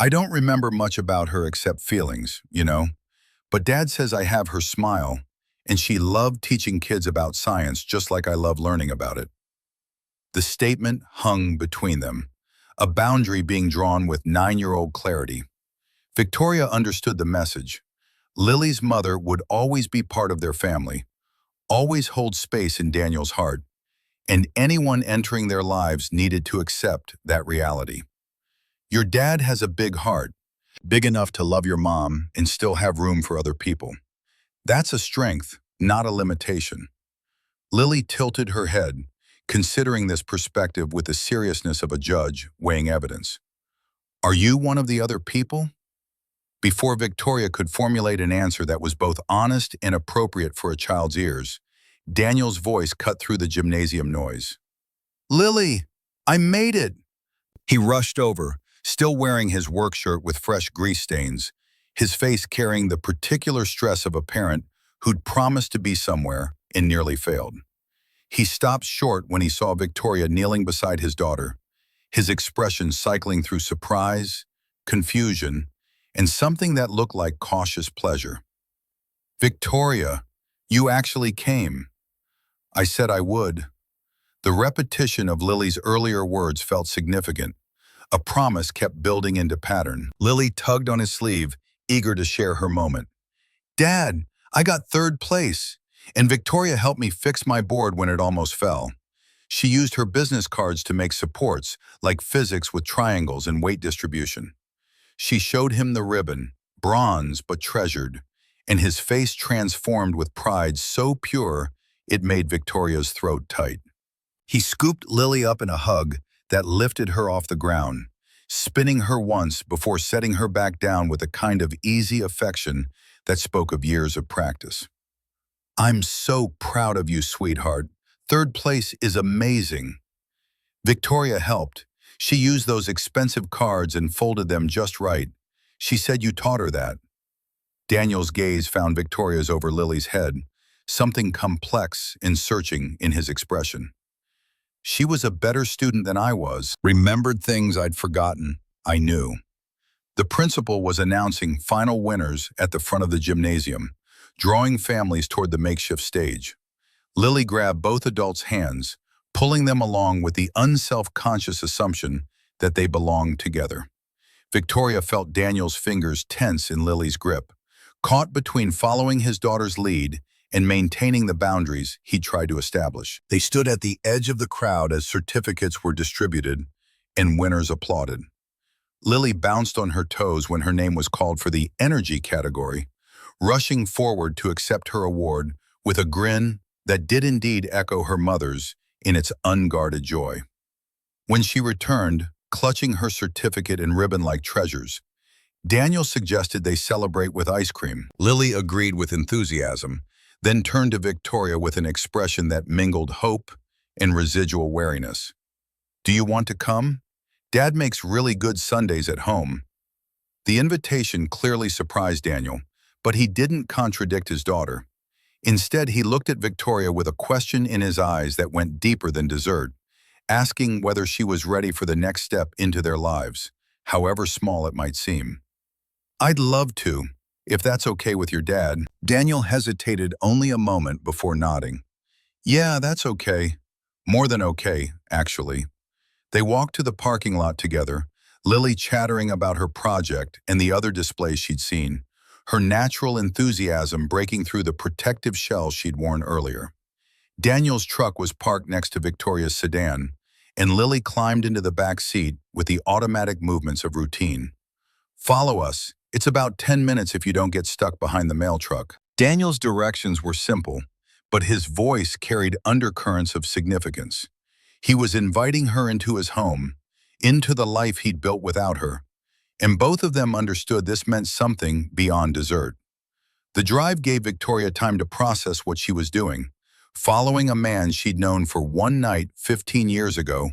I don't remember much about her except feelings, you know. But Dad says I have her smile, and she loved teaching kids about science just like I love learning about it." The statement hung between them, a boundary being drawn with 9-year-old clarity. Victoria understood the message. Lily's mother would always be part of their family, always hold space in Daniel's heart, and anyone entering their lives needed to accept that reality. "Your dad has a big heart, big enough to love your mom and still have room for other people. That's a strength, not a limitation." Lily tilted her head, considering this perspective with the seriousness of a judge weighing evidence. "Are you one of the other people?" Before Victoria could formulate an answer that was both honest and appropriate for a child's ears, Daniel's voice cut through the gymnasium noise. "Lily, I made it!" He rushed over, still wearing his work shirt with fresh grease stains, his face carrying the particular stress of a parent who'd promised to be somewhere and nearly failed. He stopped short when he saw Victoria kneeling beside his daughter, his expression cycling through surprise, confusion, and something that looked like cautious pleasure. "Victoria, you actually came." "I said I would." The repetition of Lily's earlier words felt significant, A promise kept building into pattern. Lily tugged on his sleeve, eager to share her moment. "Dad, I got third place, and Victoria helped me fix my board when it almost fell. She used her business cards to make supports, like physics with triangles and weight distribution. She showed him the ribbon, bronze but treasured, and his face transformed with pride so pure it made Victoria's throat tight. He scooped Lily up in a hug that lifted her off the ground, spinning her once before setting her back down with a kind of easy affection that spoke of years of practice. "I'm so proud of you, sweetheart. Third place is amazing." Victoria helped. She used those expensive cards and folded them just right. She said you taught her that. Daniel's gaze found Victoria's over Lily's head, something complex and searching in his expression. She was a better student than I was, remembered things I'd forgotten. I knew. The principal was announcing final winners at the front of the gymnasium, drawing families toward the makeshift stage. Lily grabbed both adults' hands, pulling them along with the unself-conscious assumption that they belonged together. Victoria felt Daniel's fingers tense in Lily's grip, caught between following his daughter's lead and maintaining the boundaries he tried to establish. They stood at the edge of the crowd as certificates were distributed and winners applauded. Lily bounced on her toes when her name was called for the energy category, rushing forward to accept her award with a grin that did indeed echo her mother's in its unguarded joy. When she returned, clutching her certificate and ribbon like treasures, Daniel suggested they celebrate with ice cream. Lily agreed with enthusiasm, then turned to Victoria with an expression that mingled hope and residual wariness. "Do you want to come? Dad makes really good sundaes at home." The invitation clearly surprised Daniel, but he didn't contradict his daughter. Instead, he looked at Victoria with a question in his eyes that went deeper than dessert, asking whether she was ready for the next step into their lives, however small it might seem. "I'd love to, if that's okay with your dad." Daniel hesitated only a moment before nodding. "Yeah, that's okay. More than okay, actually." They walked to the parking lot together, Lily chattering about her project and the other displays she'd seen, her natural enthusiasm breaking through the protective shell she'd worn earlier. Daniel's truck was parked next to Victoria's sedan, and Lily climbed into the back seat with the automatic movements of routine. "Follow us. It's about 10 minutes if you don't get stuck behind the mail truck." Daniel's directions were simple, but his voice carried undercurrents of significance. He was inviting her into his home, into the life he'd built without her, and both of them understood this meant something beyond dessert. The drive gave Victoria time to process what she was doing, following a man she'd known for one night 15 years ago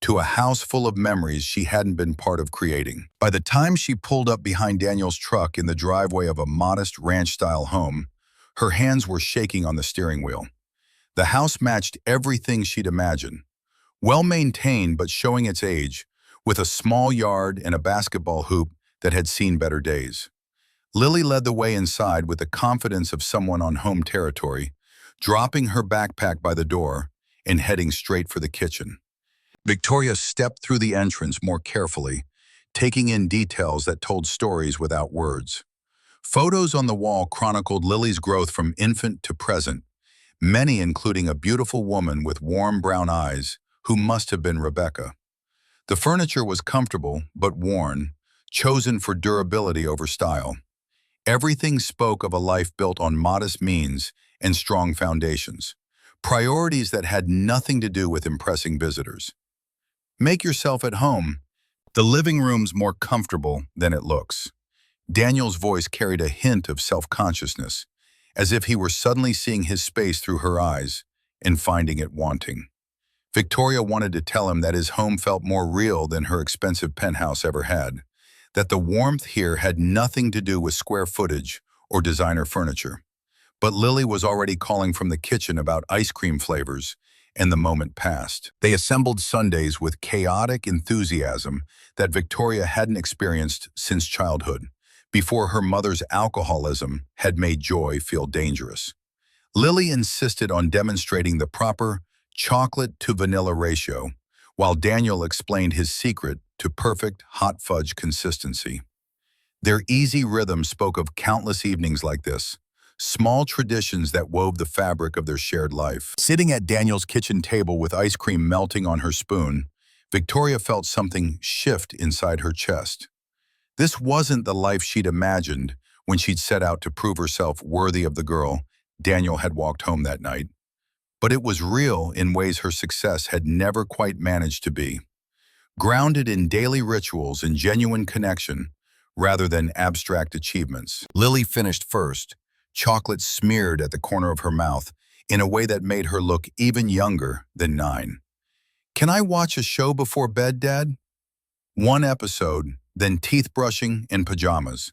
to a house full of memories she hadn't been part of creating. By the time she pulled up behind Daniel's truck in the driveway of a modest ranch-style home, her hands were shaking on the steering wheel. The house matched everything she'd imagined. Well-maintained but showing its age, with a small yard and a basketball hoop that had seen better days. Lily led the way inside with the confidence of someone on home territory, dropping her backpack by the door and heading straight for the kitchen. Victoria stepped through the entrance more carefully, taking in details that told stories without words. Photos on the wall chronicled Lily's growth from infant to present, many including a beautiful woman with warm brown eyes who must have been Rebecca. The furniture was comfortable but worn, chosen for durability over style. Everything spoke of a life built on modest means and strong foundations, priorities that had nothing to do with impressing visitors. "Make yourself at home. The living room's more comfortable than it looks." Daniel's voice carried a hint of self-consciousness, as if he were suddenly seeing his space through her eyes and finding it wanting. Victoria wanted to tell him that his home felt more real than her expensive penthouse ever had, that the warmth here had nothing to do with square footage or designer furniture. But Lily was already calling from the kitchen about ice cream flavors, and the moment passed. They assembled sundaes with chaotic enthusiasm that Victoria hadn't experienced since childhood, before her mother's alcoholism had made joy feel dangerous. Lily insisted on demonstrating the proper chocolate to vanilla ratio, while Daniel explained his secret to perfect hot fudge consistency. Their easy rhythm spoke of countless evenings like this, small traditions that wove the fabric of their shared life. Sitting at Daniel's kitchen table with ice cream melting on her spoon, Victoria felt something shift inside her chest. This wasn't the life she'd imagined when she'd set out to prove herself worthy of the girl Daniel had walked home that night. But it was real in ways her success had never quite managed to be. Grounded in daily rituals and genuine connection, rather than abstract achievements. Lily finished first, chocolate smeared at the corner of her mouth in a way that made her look even younger than 9. "Can I watch a show before bed, Dad?" One episode, then teeth brushing and pajamas.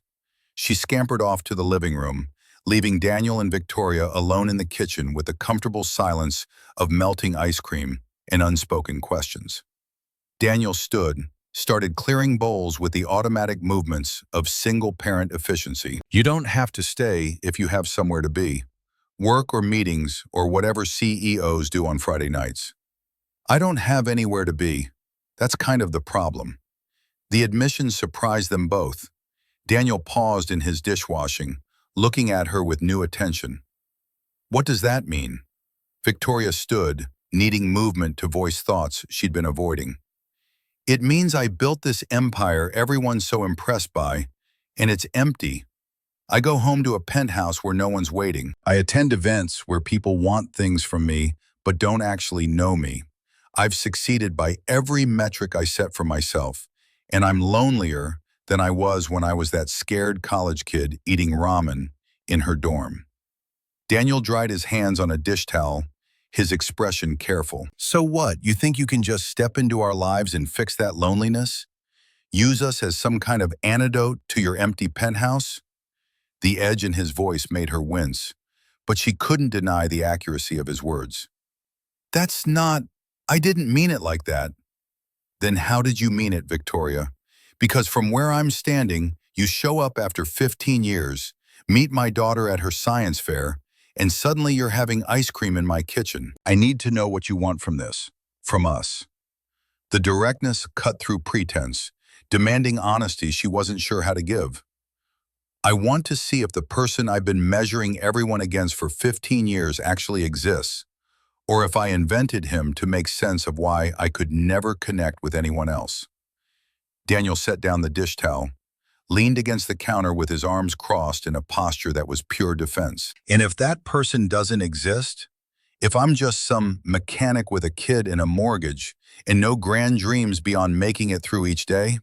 She scampered off to the living room, leaving Daniel and Victoria alone in the kitchen with the comfortable silence of melting ice cream and unspoken questions. Daniel started clearing bowls with the automatic movements of single-parent efficiency. "You don't have to stay if you have somewhere to be. Work or meetings or whatever CEOs do on Friday nights." "I don't have anywhere to be. That's kind of the problem." The admission surprised them both. Daniel paused in his dishwashing, looking at her with new attention. "What does that mean?" Victoria stood, needing movement to voice thoughts she'd been avoiding. "It means I built this empire everyone's so impressed by, and it's empty. I go home to a penthouse where no one's waiting. I attend events where people want things from me, but don't actually know me. I've succeeded by every metric I set for myself, and I'm lonelier than I was when I was that scared college kid eating ramen in her dorm." Daniel dried his hands on a dish towel, his expression careful. "So what, you think you can just step into our lives and fix that loneliness? Use us as some kind of antidote to your empty penthouse?" The edge in his voice made her wince, but she couldn't deny the accuracy of his words. I didn't mean it like that." "Then how did you mean it, Victoria? Because from where I'm standing, you show up after 15 years, meet my daughter at her science fair, and suddenly you're having ice cream in my kitchen. I need to know what you want from this, from us." The directness cut through pretense, demanding honesty she wasn't sure how to give. "I want to see if the person I've been measuring everyone against for 15 years actually exists, or if I invented him to make sense of why I could never connect with anyone else." Daniel set down the dish towel, leaned against the counter with his arms crossed in a posture that was pure defense. "And if that person doesn't exist, if I'm just some mechanic with a kid and a mortgage and no grand dreams beyond making it through each day,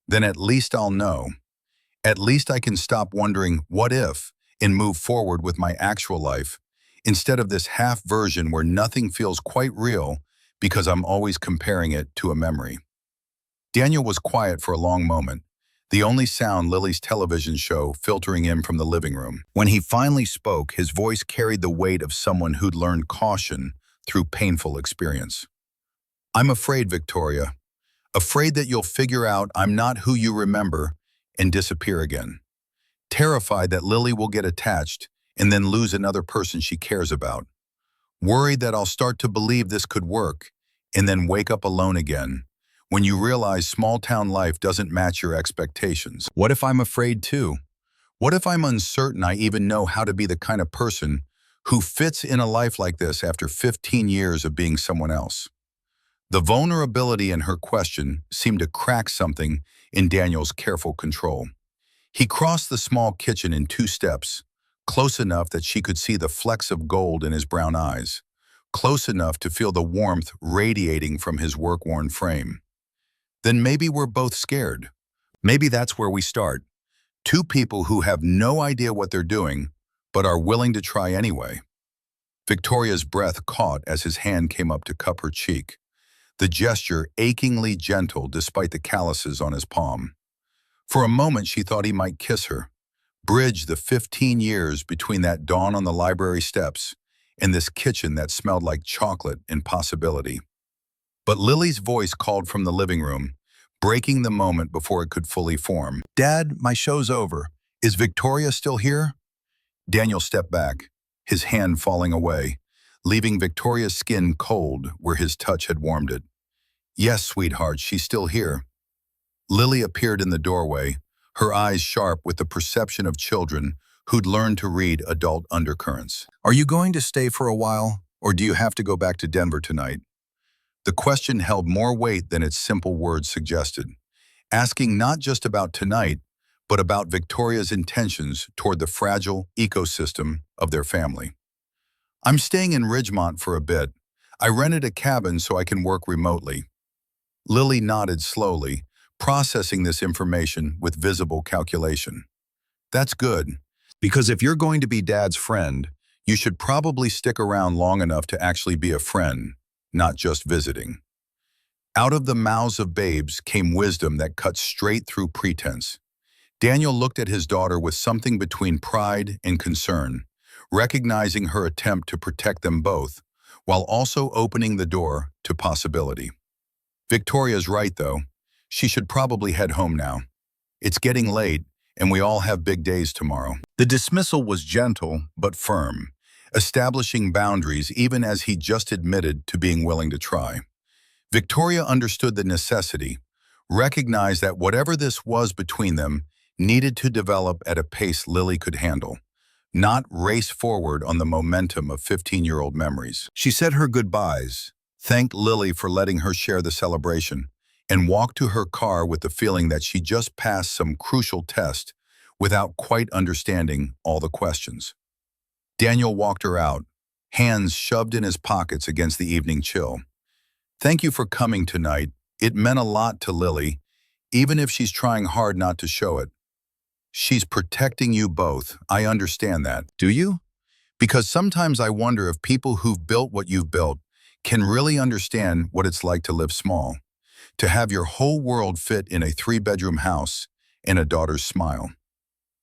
then at least I'll know. At least I can stop wondering what if and move forward with my actual life, instead of this half version where nothing feels quite real because I'm always comparing it to a memory." Daniel was quiet for a long moment, the only sound Lily's television show filtering in from the living room. When he finally spoke, his voice carried the weight of someone who'd learned caution through painful experience. "I'm afraid, Victoria. Afraid that you'll figure out I'm not who you remember and disappear again. Terrified that Lily will get attached and then lose another person she cares about. Worried that I'll start to believe this could work and then wake up alone again when you realize small-town life doesn't match your expectations. What if I'm afraid too? What if I'm uncertain I even know how to be the kind of person who fits in a life like this after 15 years of being someone else?" The vulnerability in her question seemed to crack something in Daniel's careful control. He crossed the small kitchen in 2 steps, close enough that she could see the flecks of gold in his brown eyes, close enough to feel the warmth radiating from his work-worn frame. "Then maybe we're both scared. Maybe that's where we start. 2 people who have no idea what they're doing, but are willing to try anyway." Victoria's breath caught as his hand came up to cup her cheek, the gesture achingly gentle despite the calluses on his palm. For a moment she thought he might kiss her, bridge the 15 years between that dawn on the library steps and this kitchen that smelled like chocolate and possibility. But Lily's voice called from the living room, breaking the moment before it could fully form. "Dad, my show's over. Is Victoria still here?" Daniel stepped back, his hand falling away, leaving Victoria's skin cold where his touch had warmed it. Yes, sweetheart, she's still here. Lily appeared in the doorway, her eyes sharp with the perception of children who'd learned to read adult undercurrents. Are you going to stay for a while, or do you have to go back to Denver tonight? The question held more weight than its simple words suggested, asking not just about tonight, but about Victoria's intentions toward the fragile ecosystem of their family. I'm staying in Ridgemont for a bit. I rented a cabin so I can work remotely. Lily nodded slowly, processing this information with visible calculation. That's good, because if you're going to be Dad's friend, you should probably stick around long enough to actually be a friend, not just visiting. Out of the mouths of babes came wisdom that cut straight through pretense. Daniel looked at his daughter with something between pride and concern, recognizing her attempt to protect them both, while also opening the door to possibility. Victoria's right, though. She should probably head home now. It's getting late, and we all have big days tomorrow. The dismissal was gentle but firm, establishing boundaries even as he just admitted to being willing to try. Victoria understood the necessity, recognized that whatever this was between them needed to develop at a pace Lily could handle, not race forward on the momentum of 15-year-old memories. She said her goodbyes, thanked Lily for letting her share the celebration, and walked to her car with the feeling that she just passed some crucial test without quite understanding all the questions. Daniel walked her out, hands shoved in his pockets against the evening chill. Thank you for coming tonight. It meant a lot to Lily, even if she's trying hard not to show it. She's protecting you both, I understand that. Do you? Because sometimes I wonder if people who've built what you've built can really understand what it's like to live small, to have your whole world fit in a 3-bedroom house and a daughter's smile.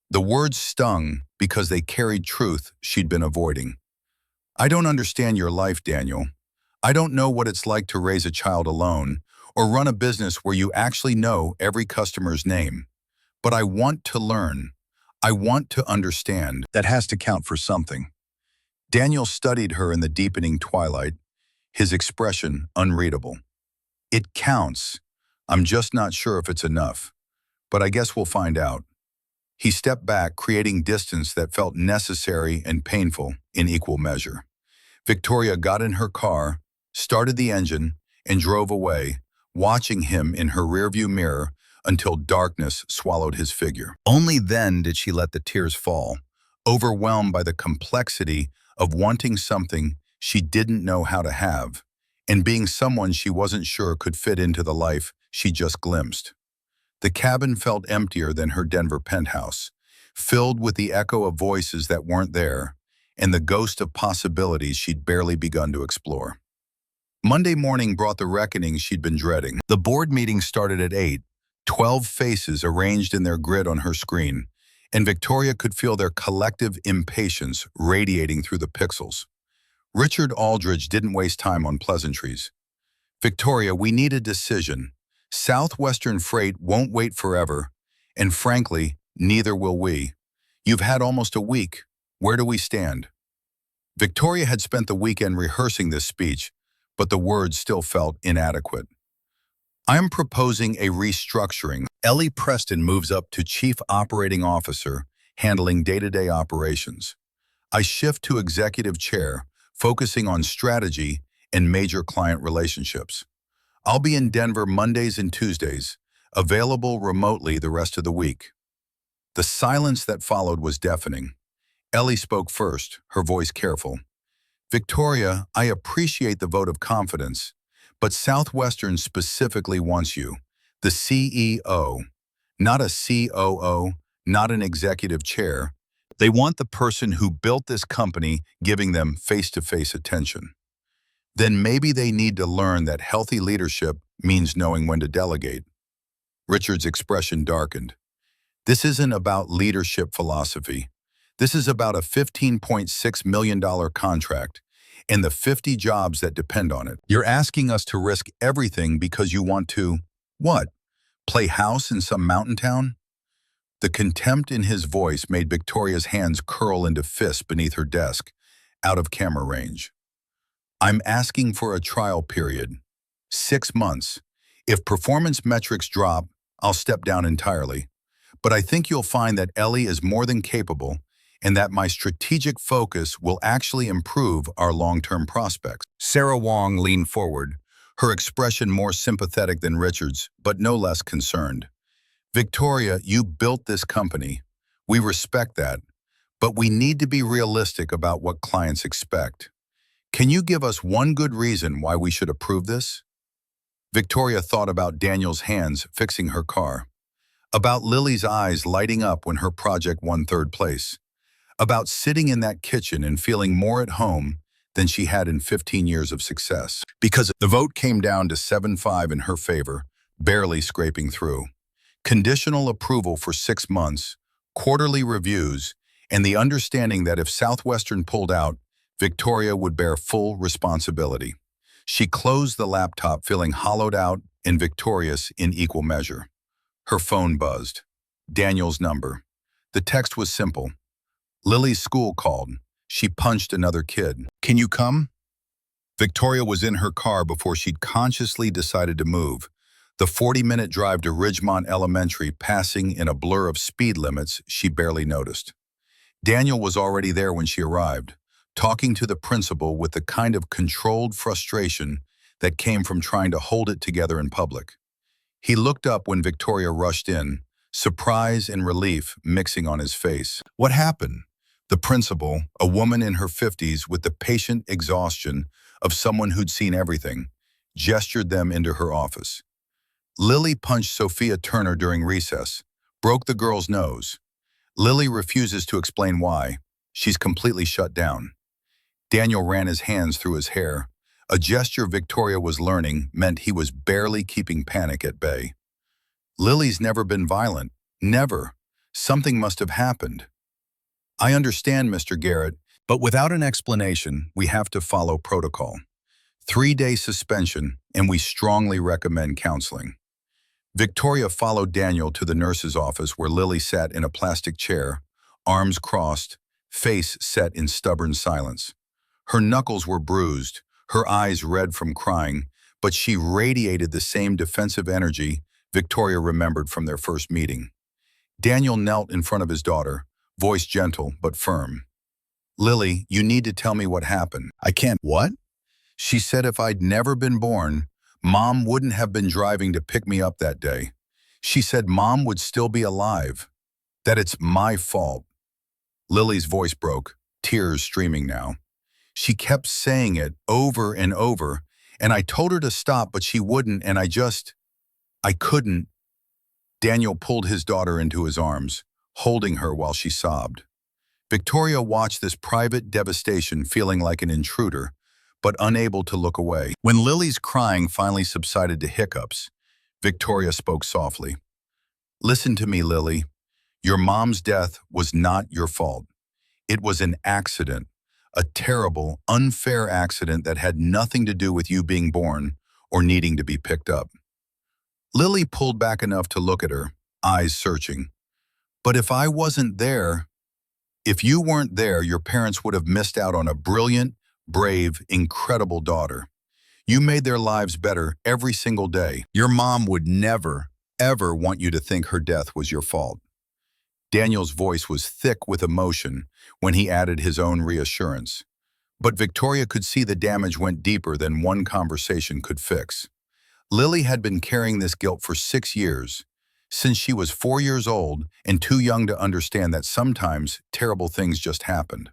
The words stung because they carried truth she'd been avoiding. I don't understand your life, Daniel. I don't know what it's like to raise a child alone or run a business where you actually know every customer's name. But I want to learn. I want to understand. That has to count for something. Daniel studied her in the deepening twilight, his expression unreadable. It counts. I'm just not sure if it's enough. But I guess we'll find out. He stepped back, creating distance that felt necessary and painful in equal measure. Victoria got in her car, started the engine, and drove away, watching him in her rearview mirror until darkness swallowed his figure. Only then did she let the tears fall, overwhelmed by the complexity of wanting something she didn't know how to have, and being someone she wasn't sure could fit into the life she just glimpsed. The cabin felt emptier than her Denver penthouse, filled with the echo of voices that weren't there, and the ghost of possibilities she'd barely begun to explore. Monday morning brought the reckoning she'd been dreading. The board meeting started at 8, 12 faces arranged in their grid on her screen, and Victoria could feel their collective impatience radiating through the pixels. Richard Aldridge didn't waste time on pleasantries. Victoria, we need a decision. Southwestern Freight won't wait forever, and frankly, neither will we. You've had almost a week. Where do we stand? Victoria had spent the weekend rehearsing this speech, but the words still felt inadequate. I'm proposing a restructuring. Ellie Preston moves up to Chief Operating Officer, handling day-to-day operations. I shift to Executive Chair, focusing on strategy and major client relationships. I'll be in Denver Mondays and Tuesdays, available remotely the rest of the week. The silence that followed was deafening. Ellie spoke first, her voice careful. Victoria, I appreciate the vote of confidence, but Southwestern specifically wants you, the CEO, not a COO, not an executive chair. They want the person who built this company giving them face-to-face attention. Then maybe they need to learn that healthy leadership means knowing when to delegate. Richard's expression darkened. This isn't about leadership philosophy. This is about a $15.6 million contract and the 50 jobs that depend on it. You're asking us to risk everything because you want to, what? Play house in some mountain town? The contempt in his voice made Victoria's hands curl into fists beneath her desk, out of camera range. I'm asking for a trial period. 6 months. If performance metrics drop, I'll step down entirely. But I think you'll find that Ellie is more than capable and that my strategic focus will actually improve our long-term prospects. Sarah Wong leaned forward, her expression more sympathetic than Richard's, but no less concerned. Victoria, you built this company. We respect that, but we need to be realistic about what clients expect. Can you give us one good reason why we should approve this? Victoria thought about Daniel's hands fixing her car, about Lily's eyes lighting up when her project won third place, about sitting in that kitchen and feeling more at home than she had in 15 years of success. Because the vote came down to 7-5 in her favor, barely scraping through. Conditional approval for 6 months, quarterly reviews, and the understanding that if Southwestern pulled out, Victoria would bear full responsibility. She closed the laptop feeling hollowed out and victorious in equal measure. Her phone buzzed. Daniel's number. The text was simple. Lily's school called. She punched another kid. Can you come? Victoria was in her car before she'd consciously decided to move. The 40-minute drive to Ridgemont Elementary passing in a blur of speed limits she barely noticed. Daniel was already there when she arrived, talking to the principal with the kind of controlled frustration that came from trying to hold it together in public. He looked up when Victoria rushed in, surprise and relief mixing on his face. What happened? The principal, a woman in her 50s with the patient exhaustion of someone who'd seen everything, gestured them into her office. Lily punched Sophia Turner during recess, broke the girl's nose. Lily refuses to explain why. She's completely shut down. Daniel ran his hands through his hair. A gesture Victoria was learning meant he was barely keeping panic at bay. Lily's never been violent. Never. Something must have happened. I understand, Mr. Garrett, but without an explanation, we have to follow protocol. 3-day suspension, and we strongly recommend counseling. Victoria followed Daniel to the nurse's office where Lily sat in a plastic chair, arms crossed, face set in stubborn silence. Her knuckles were bruised, her eyes red from crying, but she radiated the same defensive energy Victoria remembered from their first meeting. Daniel knelt in front of his daughter, voice gentle but firm. Lily, you need to tell me what happened. I can't. What? She said if I'd never been born, Mom wouldn't have been driving to pick me up that day. She said Mom would still be alive, that it's my fault. Lily's voice broke, tears streaming now. She kept saying it over and over, and I told her to stop, but she wouldn't, and I couldn't. Daniel pulled his daughter into his arms, holding her while she sobbed. Victoria watched this private devastation feeling like an intruder, but unable to look away. When Lily's crying finally subsided to hiccups, Victoria spoke softly. Listen to me, Lily. Your mom's death was not your fault. It was an accident, a terrible, unfair accident that had nothing to do with you being born or needing to be picked up. Lily pulled back enough to look at her, eyes searching. But if I wasn't there, if you weren't there, your parents would have missed out on a brilliant, brave, incredible daughter. You made their lives better every single day. Your mom would never, ever want you to think her death was your fault. Daniel's voice was thick with emotion when he added his own reassurance. But Victoria could see the damage went deeper than one conversation could fix. Lily had been carrying this guilt for 6 years, since she was 4 years old and too young to understand that sometimes terrible things just happened.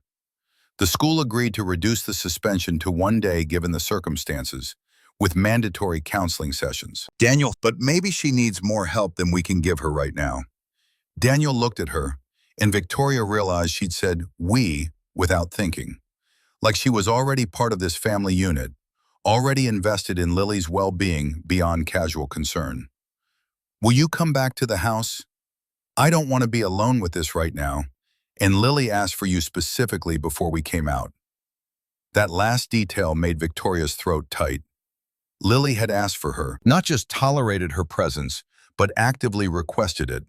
The school agreed to reduce the suspension to 1 day given the circumstances, with mandatory counseling sessions. Daniel, but maybe she needs more help than we can give her right now. Daniel looked at her, and Victoria realized she'd said "we" without thinking, like she was already part of this family unit, already invested in Lily's well-being beyond casual concern. Will you come back to the house? I don't want to be alone with this right now, and Lily asked for you specifically before we came out. That last detail made Victoria's throat tight. Lily had asked for her, not just tolerated her presence, but actively requested it.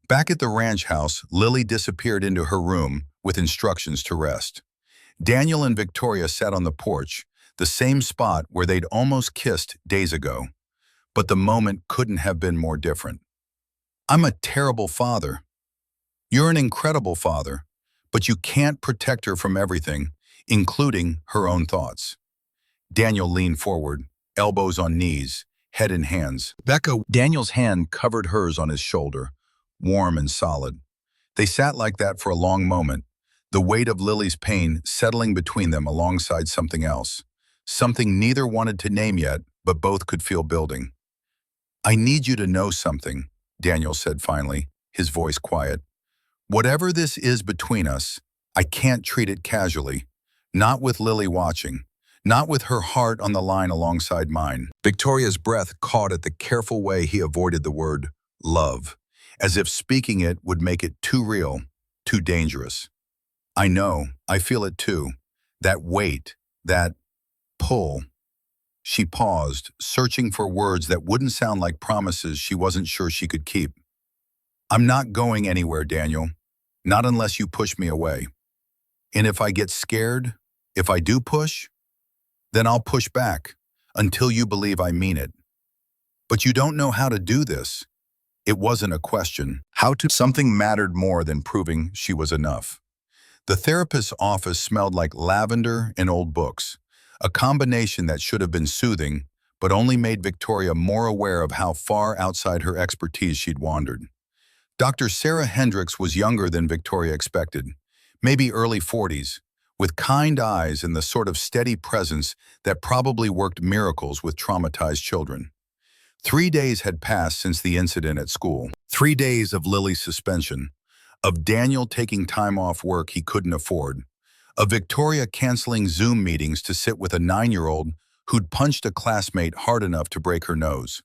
Back at the ranch house, Lily disappeared into her room with instructions to rest. Daniel and Victoria sat on the porch, the same spot where they'd almost kissed days ago. but the moment couldn't have been more different. I'm a terrible father. You're an incredible father, but you can't protect her from everything, including her own thoughts. Daniel leaned forward, elbows on knees, head in hands. Daniel's hand covered hers on his shoulder, warm and solid. They sat like that for a long moment, the weight of Lily's pain settling between them alongside something else, something neither wanted to name yet, but both could feel building. I need you to know something, Daniel said finally, his voice quiet. Whatever this is between us, I can't treat it casually, not with Lily watching, not with her heart on the line alongside mine. Victoria's breath caught at the careful way he avoided the word love, as if speaking it would make it too real, too dangerous. I know, I feel it too. That weight, that pull. She paused, searching for words that wouldn't sound like promises she wasn't sure she could keep. I'm not going anywhere, Daniel. Not unless you push me away. And if I get scared, if I do push, then I'll push back until you believe I mean it. But you don't know how to do this. It wasn't a question. Something mattered more than proving she was enough. The therapist's office smelled like lavender and old books, a combination that should have been soothing, but only made Victoria more aware of how far outside her expertise she'd wandered. Dr. Sarah Hendricks was younger than Victoria expected, maybe early 40s, with kind eyes and the sort of steady presence that probably worked miracles with traumatized children. 3 days had passed since the incident at school. 3 days of Lily's suspension, of Daniel taking time off work he couldn't afford, of Victoria canceling Zoom meetings to sit with a 9-year-old who'd punched a classmate hard enough to break her nose.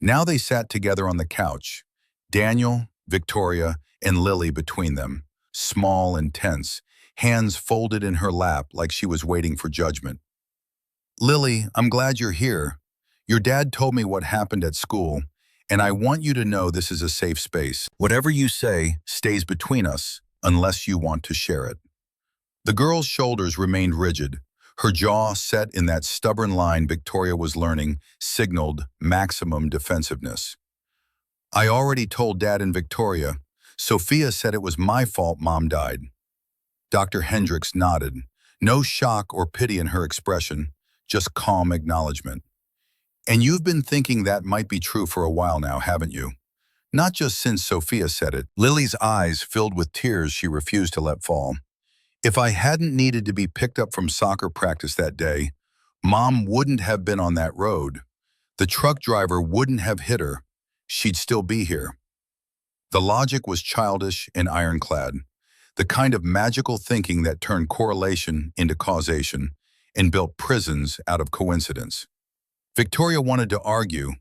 Now they sat together on the couch, Daniel, Victoria, and Lily between them, small and tense, hands folded in her lap like she was waiting for judgment. Lily, I'm glad you're here. Your dad told me what happened at school, and I want you to know this is a safe space. Whatever you say stays between us, unless you want to share it. The girl's shoulders remained rigid, her jaw set in that stubborn line Victoria was learning signaled maximum defensiveness. I already told Dad and Victoria. Sophia said it was my fault Mom died. Dr. Hendricks nodded, no shock or pity in her expression, just calm acknowledgement. And you've been thinking that might be true for a while now, haven't you? Not just since Sophia said it. Lily's eyes filled with tears she refused to let fall. If I hadn't needed to be picked up from soccer practice that day, Mom wouldn't have been on that road. The truck driver wouldn't have hit her. She'd still be here. The logic was childish and ironclad, the kind of magical thinking that turned correlation into causation and built prisons out of coincidence. Victoria wanted to argue,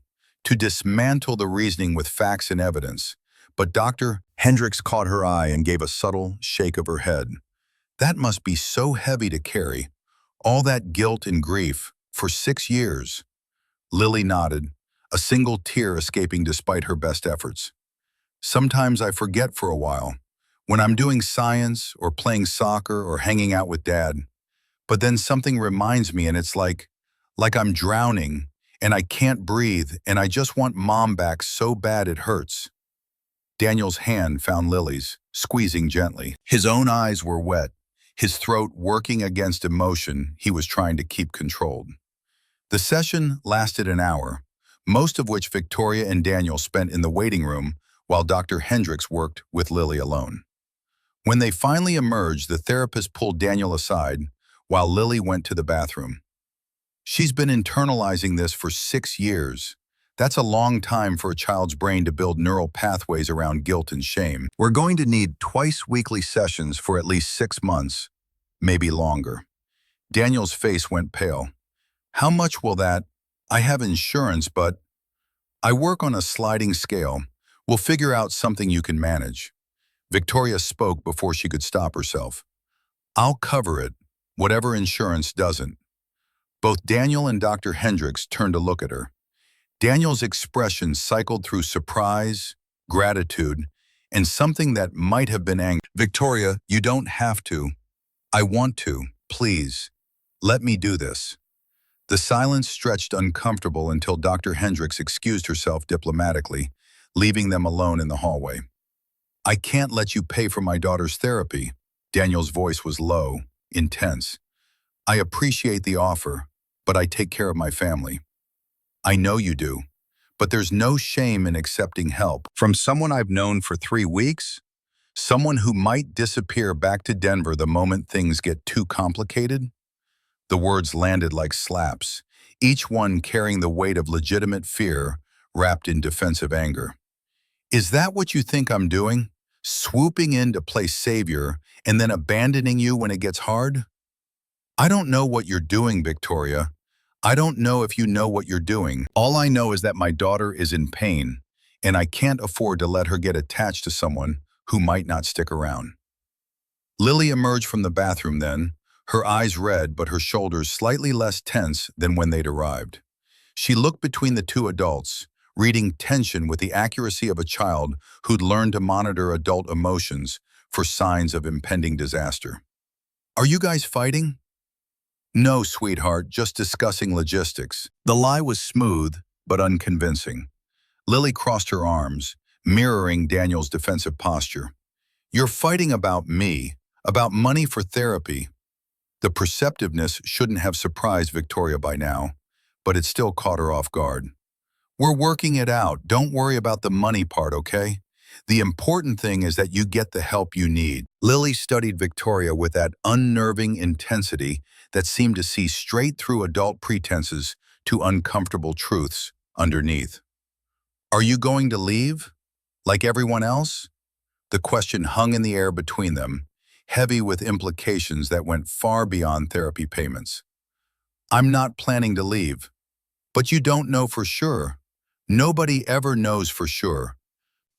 to dismantle the reasoning with facts and evidence, but Dr. Hendricks caught her eye and gave a subtle shake of her head. That must be so heavy to carry, all that guilt and grief, for 6 years. Lily nodded, a single tear escaping despite her best efforts. Sometimes I forget for a while, when I'm doing science or playing soccer or hanging out with Dad. But then something reminds me and it's like I'm drowning and I can't breathe and I just want Mom back so bad it hurts. Daniel's hand found Lily's, squeezing gently. His own eyes were wet, his throat working against emotion he was trying to keep controlled. The session lasted an hour, most of which Victoria and Daniel spent in the waiting room while Dr. Hendricks worked with Lily alone. When they finally emerged, the therapist pulled Daniel aside while Lily went to the bathroom. She's been internalizing this for 6 years. That's a long time for a child's brain to build neural pathways around guilt and shame. We're going to need twice-weekly sessions for at least 6 months, maybe longer. Daniel's face went pale. How much will that? I have insurance, but I work on a sliding scale. We'll figure out something you can manage. Victoria spoke before she could stop herself. I'll cover it, whatever insurance doesn't. Both Daniel and Dr. Hendricks turned to look at her. Daniel's expression cycled through surprise, gratitude, and something that might have been anger. Victoria, you don't have to. I want to. Please, let me do this. The silence stretched uncomfortable until Dr. Hendricks excused herself diplomatically, leaving them alone in the hallway. I can't let you pay for my daughter's therapy. Daniel's voice was low, intense. I appreciate the offer, but I take care of my family. I know you do, but there's no shame in accepting help from someone I've known for 3 weeks, someone who might disappear back to Denver the moment things get too complicated. The words landed like slaps, each one carrying the weight of legitimate fear wrapped in defensive anger. Is that what you think I'm doing? Swooping in to play savior and then abandoning you when it gets hard? I don't know what you're doing, Victoria. I don't know if you know what you're doing. All I know is that my daughter is in pain, and I can't afford to let her get attached to someone who might not stick around. Lily emerged from the bathroom then, her eyes red but her shoulders slightly less tense than when they'd arrived. She looked between the two adults, reading tension with the accuracy of a child who'd learned to monitor adult emotions for signs of impending disaster. Are you guys fighting? No, sweetheart, just discussing logistics. The lie was smooth, but unconvincing. Lily crossed her arms, mirroring Daniel's defensive posture. You're fighting about me, about money for therapy. The perceptiveness shouldn't have surprised Victoria by now, but it still caught her off guard. We're working it out. Don't worry about the money part, okay? The important thing is that you get the help you need. Lily studied Victoria with that unnerving intensity that seemed to see straight through adult pretenses to uncomfortable truths underneath. Are you going to leave? Like everyone else? The question hung in the air between them, heavy with implications that went far beyond therapy payments. I'm not planning to leave. But you don't know for sure. Nobody ever knows for sure.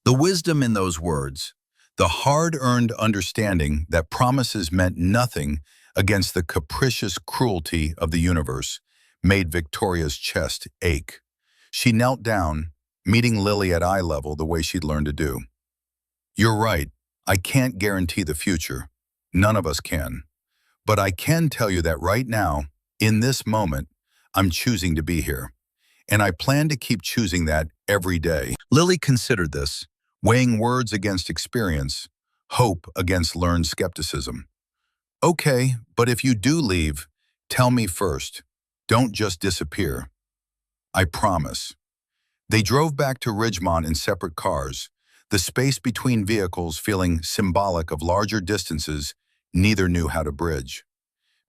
The wisdom in those words, the hard-earned understanding that promises meant nothing against the capricious cruelty of the universe, made Victoria's chest ache. She knelt down, meeting Lily at eye level the way she'd learned to do. You're right, I can't guarantee the future. None of us can. But I can tell you that right now, in this moment, I'm choosing to be here. And I plan to keep choosing that every day. Lily considered this, weighing words against experience, hope against learned skepticism. Okay, but if you do leave, tell me first. Don't just disappear. I promise. They drove back to Ridgemont in separate cars, the space between vehicles feeling symbolic of larger distances neither knew how to bridge.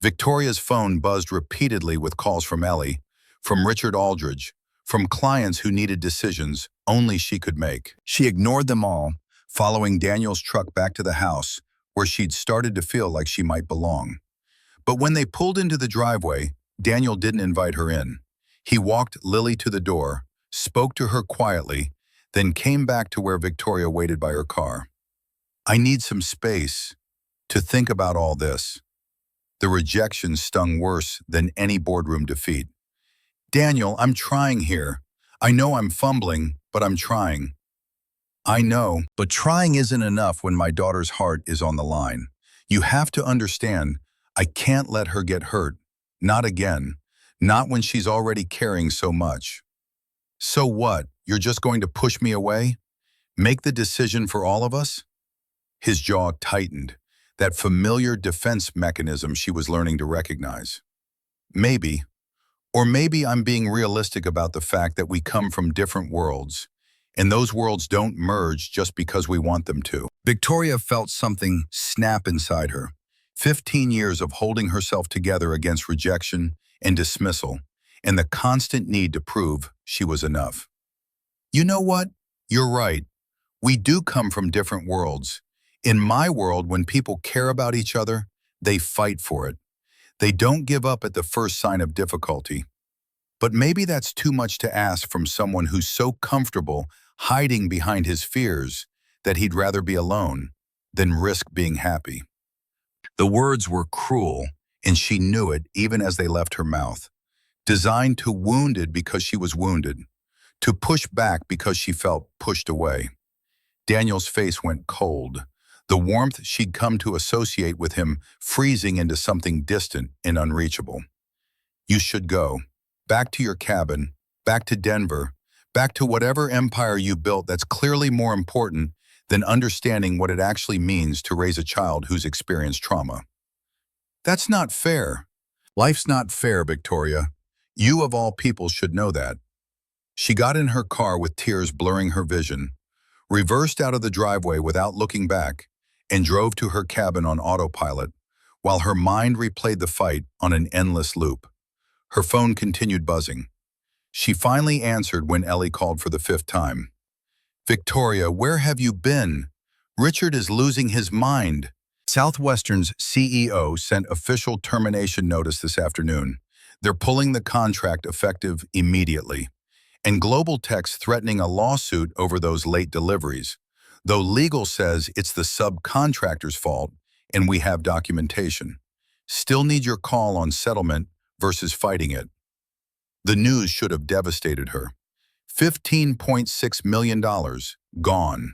Victoria's phone buzzed repeatedly with calls from Ellie, from Richard Aldridge, from clients who needed decisions only she could make. She ignored them all, following Daniel's truck back to the house, where she'd started to feel like she might belong. But when they pulled into the driveway, Daniel didn't invite her in. He walked Lily to the door, spoke to her quietly, then came back to where Victoria waited by her car. I need some space to think about all this. The rejection stung worse than any boardroom defeat. Daniel, I'm trying here. I know I'm fumbling, but I'm trying. I know, but trying isn't enough when my daughter's heart is on the line. You have to understand, I can't let her get hurt. Not again. Not when she's already carrying so much. So what? You're just going to push me away? Make the decision for all of us? His jaw tightened, that familiar defense mechanism she was learning to recognize. Maybe. Or maybe I'm being realistic about the fact that we come from different worlds, and those worlds don't merge just because we want them to. Victoria felt something snap inside her. 15 years of holding herself together against rejection and dismissal, and the constant need to prove she was enough. You know what? You're right. We do come from different worlds. In my world, when people care about each other, they fight for it. They don't give up at the first sign of difficulty. But maybe that's too much to ask from someone who's so comfortable hiding behind his fears that he'd rather be alone than risk being happy. The words were cruel, and she knew it even as they left her mouth. Designed to wounded because she was wounded, to push back because she felt pushed away. Daniel's face went cold, the warmth she'd come to associate with him freezing into something distant and unreachable. You should go. Back to your cabin, back to Denver, back to whatever empire you built that's clearly more important than understanding what it actually means to raise a child who's experienced trauma. That's not fair. Life's not fair, Victoria. You of all people should know that. She got in her car with tears blurring her vision, reversed out of the driveway without looking back, and drove to her cabin on autopilot, while her mind replayed the fight on an endless loop. Her phone continued buzzing. She finally answered when Ellie called for the fifth time. Victoria, where have you been? Richard is losing his mind. Southwestern's CEO sent official termination notice this afternoon. They're pulling the contract effective immediately. And Global Tech's threatening a lawsuit over those late deliveries, though legal says it's the subcontractor's fault and we have documentation. Still need your call on settlement versus fighting it. The news should have devastated her. $15.6 million, gone.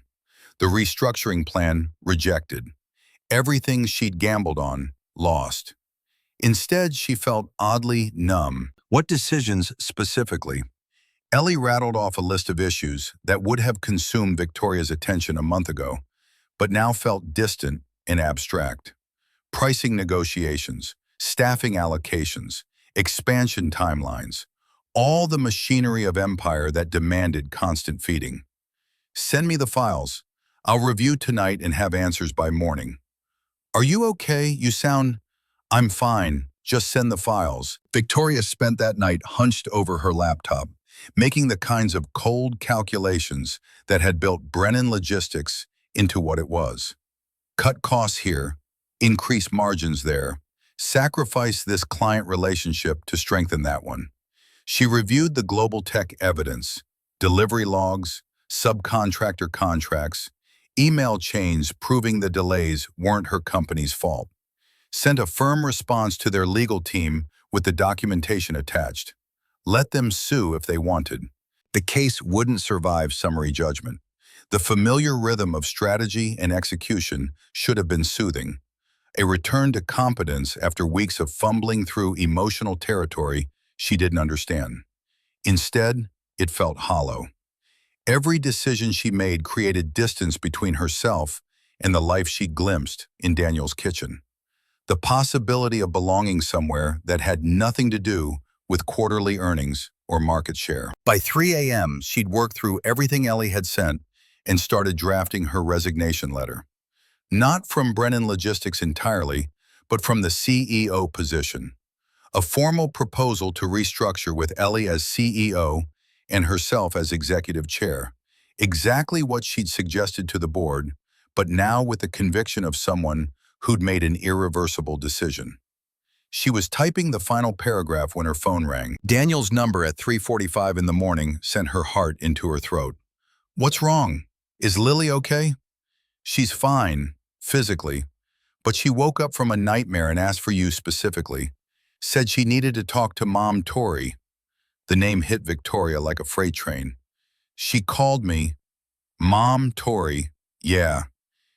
The restructuring plan, rejected. Everything she'd gambled on, lost. Instead, she felt oddly numb. What decisions specifically? Ellie rattled off a list of issues that would have consumed Victoria's attention a month ago, but now felt distant and abstract. Pricing negotiations, staffing allocations, expansion timelines, all the machinery of empire that demanded constant feeding. Send me the files. I'll review tonight and have answers by morning. Are you okay? You sound... I'm fine. Just send the files. Victoria spent that night hunched over her laptop, making the kinds of cold calculations that had built Brennan Logistics into what it was. Cut costs here, increase margins there, sacrifice this client relationship to strengthen that one. She reviewed the Global Tech evidence, delivery logs, subcontractor contracts, email chains proving the delays weren't her company's fault. Sent a firm response to their legal team with the documentation attached. Let them sue if they wanted. The case wouldn't survive summary judgment. The familiar rhythm of strategy and execution should have been soothing. A return to competence after weeks of fumbling through emotional territory she didn't understand. Instead, it felt hollow. Every decision she made created distance between herself and the life she glimpsed in Daniel's kitchen. The possibility of belonging somewhere that had nothing to do with quarterly earnings or market share. By 3 a.m., she'd worked through everything Ellie had sent and started drafting her resignation letter. Not from Brennan Logistics entirely, but from the CEO position. A formal proposal to restructure with Ellie as CEO and herself as executive chair. Exactly what she'd suggested to the board, but now with the conviction of someone who'd made an irreversible decision. She was typing the final paragraph when her phone rang. Daniel's number at 3:45 in the morning sent her heart into her throat. What's wrong? Is Lily okay? She's fine, physically, but she woke up from a nightmare and asked for you specifically. Said she needed to talk to Mom Tori. The name hit Victoria like a freight train. She called me. Mom Tori, yeah.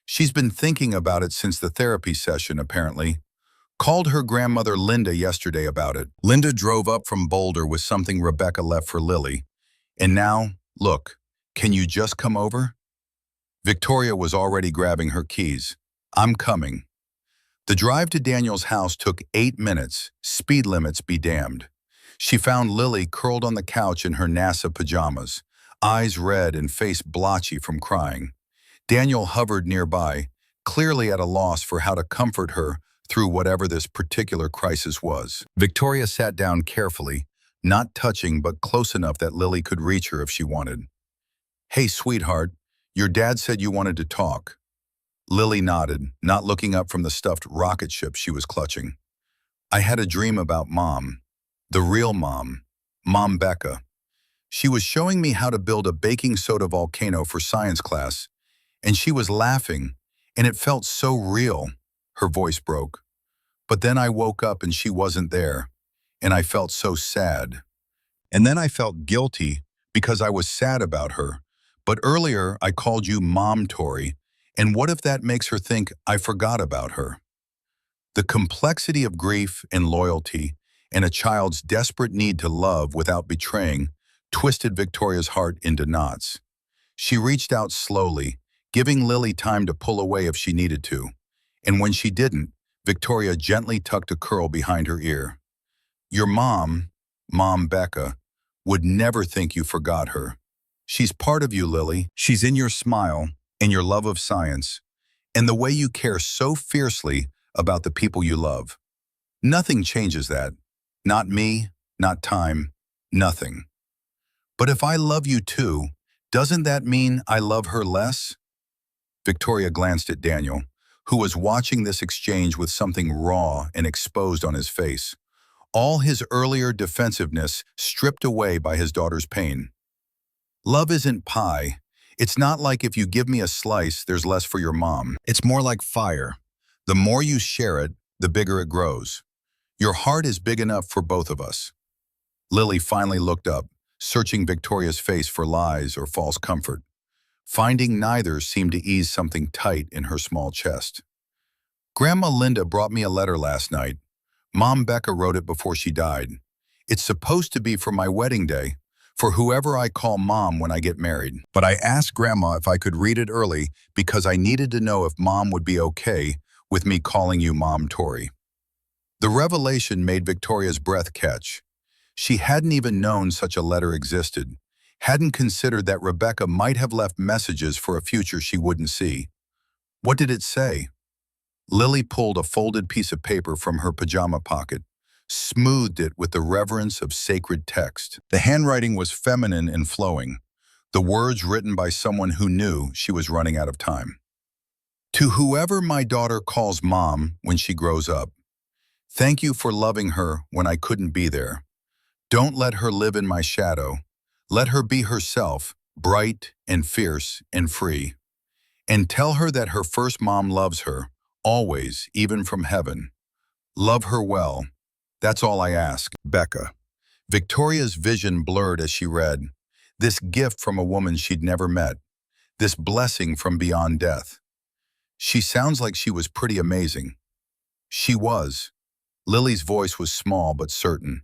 She's been thinking about it since the therapy session, apparently. Called her grandmother Linda yesterday about it. Linda drove up from Boulder with something Rebecca left for Lily. And now, look, can you just come over? Victoria was already grabbing her keys. I'm coming. The drive to Daniel's house took 8 minutes, speed limits be damned. She found Lily curled on the couch in her NASA pajamas, eyes red and face blotchy from crying. Daniel hovered nearby, clearly at a loss for how to comfort her through whatever this particular crisis was. Victoria sat down carefully, not touching but close enough that Lily could reach her if she wanted. Hey, sweetheart, your dad said you wanted to talk. Lily nodded, not looking up from the stuffed rocket ship she was clutching. I had a dream about Mom. The real Mom. Mom Becca. She was showing me how to build a baking soda volcano for science class, and she was laughing, and it felt so real. Her voice broke. But then I woke up and she wasn't there, and I felt so sad. And then I felt guilty because I was sad about her. But earlier I called you Mom Tori, and what if that makes her think I forgot about her? The complexity of grief and loyalty and a child's desperate need to love without betraying twisted Victoria's heart into knots. She reached out slowly, giving Lily time to pull away if she needed to. And when she didn't, Victoria gently tucked a curl behind her ear. Your Mom Becca, would never think you forgot her. She's part of you, Lily. She's in your smile, in your love of science, and the way you care so fiercely about the people you love. Nothing changes that. Not me, not time, nothing. But if I love you too, doesn't that mean I love her less? Victoria glanced at Daniel, who was watching this exchange with something raw and exposed on his face. All his earlier defensiveness stripped away by his daughter's pain. Love isn't pie. It's not like if you give me a slice, there's less for your mom. It's more like fire. The more you share it, the bigger it grows. Your heart is big enough for both of us. Lily finally looked up, searching Victoria's face for lies or false comfort. Finding neither seemed to ease something tight in her small chest. Grandma Linda brought me a letter last night. Mom Becca wrote it before she died. It's supposed to be for my wedding day, for whoever I call Mom when I get married. But I asked Grandma if I could read it early because I needed to know if Mom would be okay with me calling you Mom Tori. The revelation made Victoria's breath catch. She hadn't even known such a letter existed, hadn't considered that Rebecca might have left messages for a future she wouldn't see. What did it say? Lily pulled a folded piece of paper from her pajama pocket, smoothed it with the reverence of sacred text. The handwriting was feminine and flowing, the words written by someone who knew she was running out of time. To whoever my daughter calls Mom when she grows up, thank you for loving her when I couldn't be there. Don't let her live in my shadow. Let her be herself, bright and fierce and free. And tell her that her first mom loves her, always, even from heaven. Love her well. That's all I ask. Becca. Victoria's vision blurred as she read. This gift from a woman she'd never met. This blessing from beyond death. She sounds like she was pretty amazing. She was. Lily's voice was small but certain.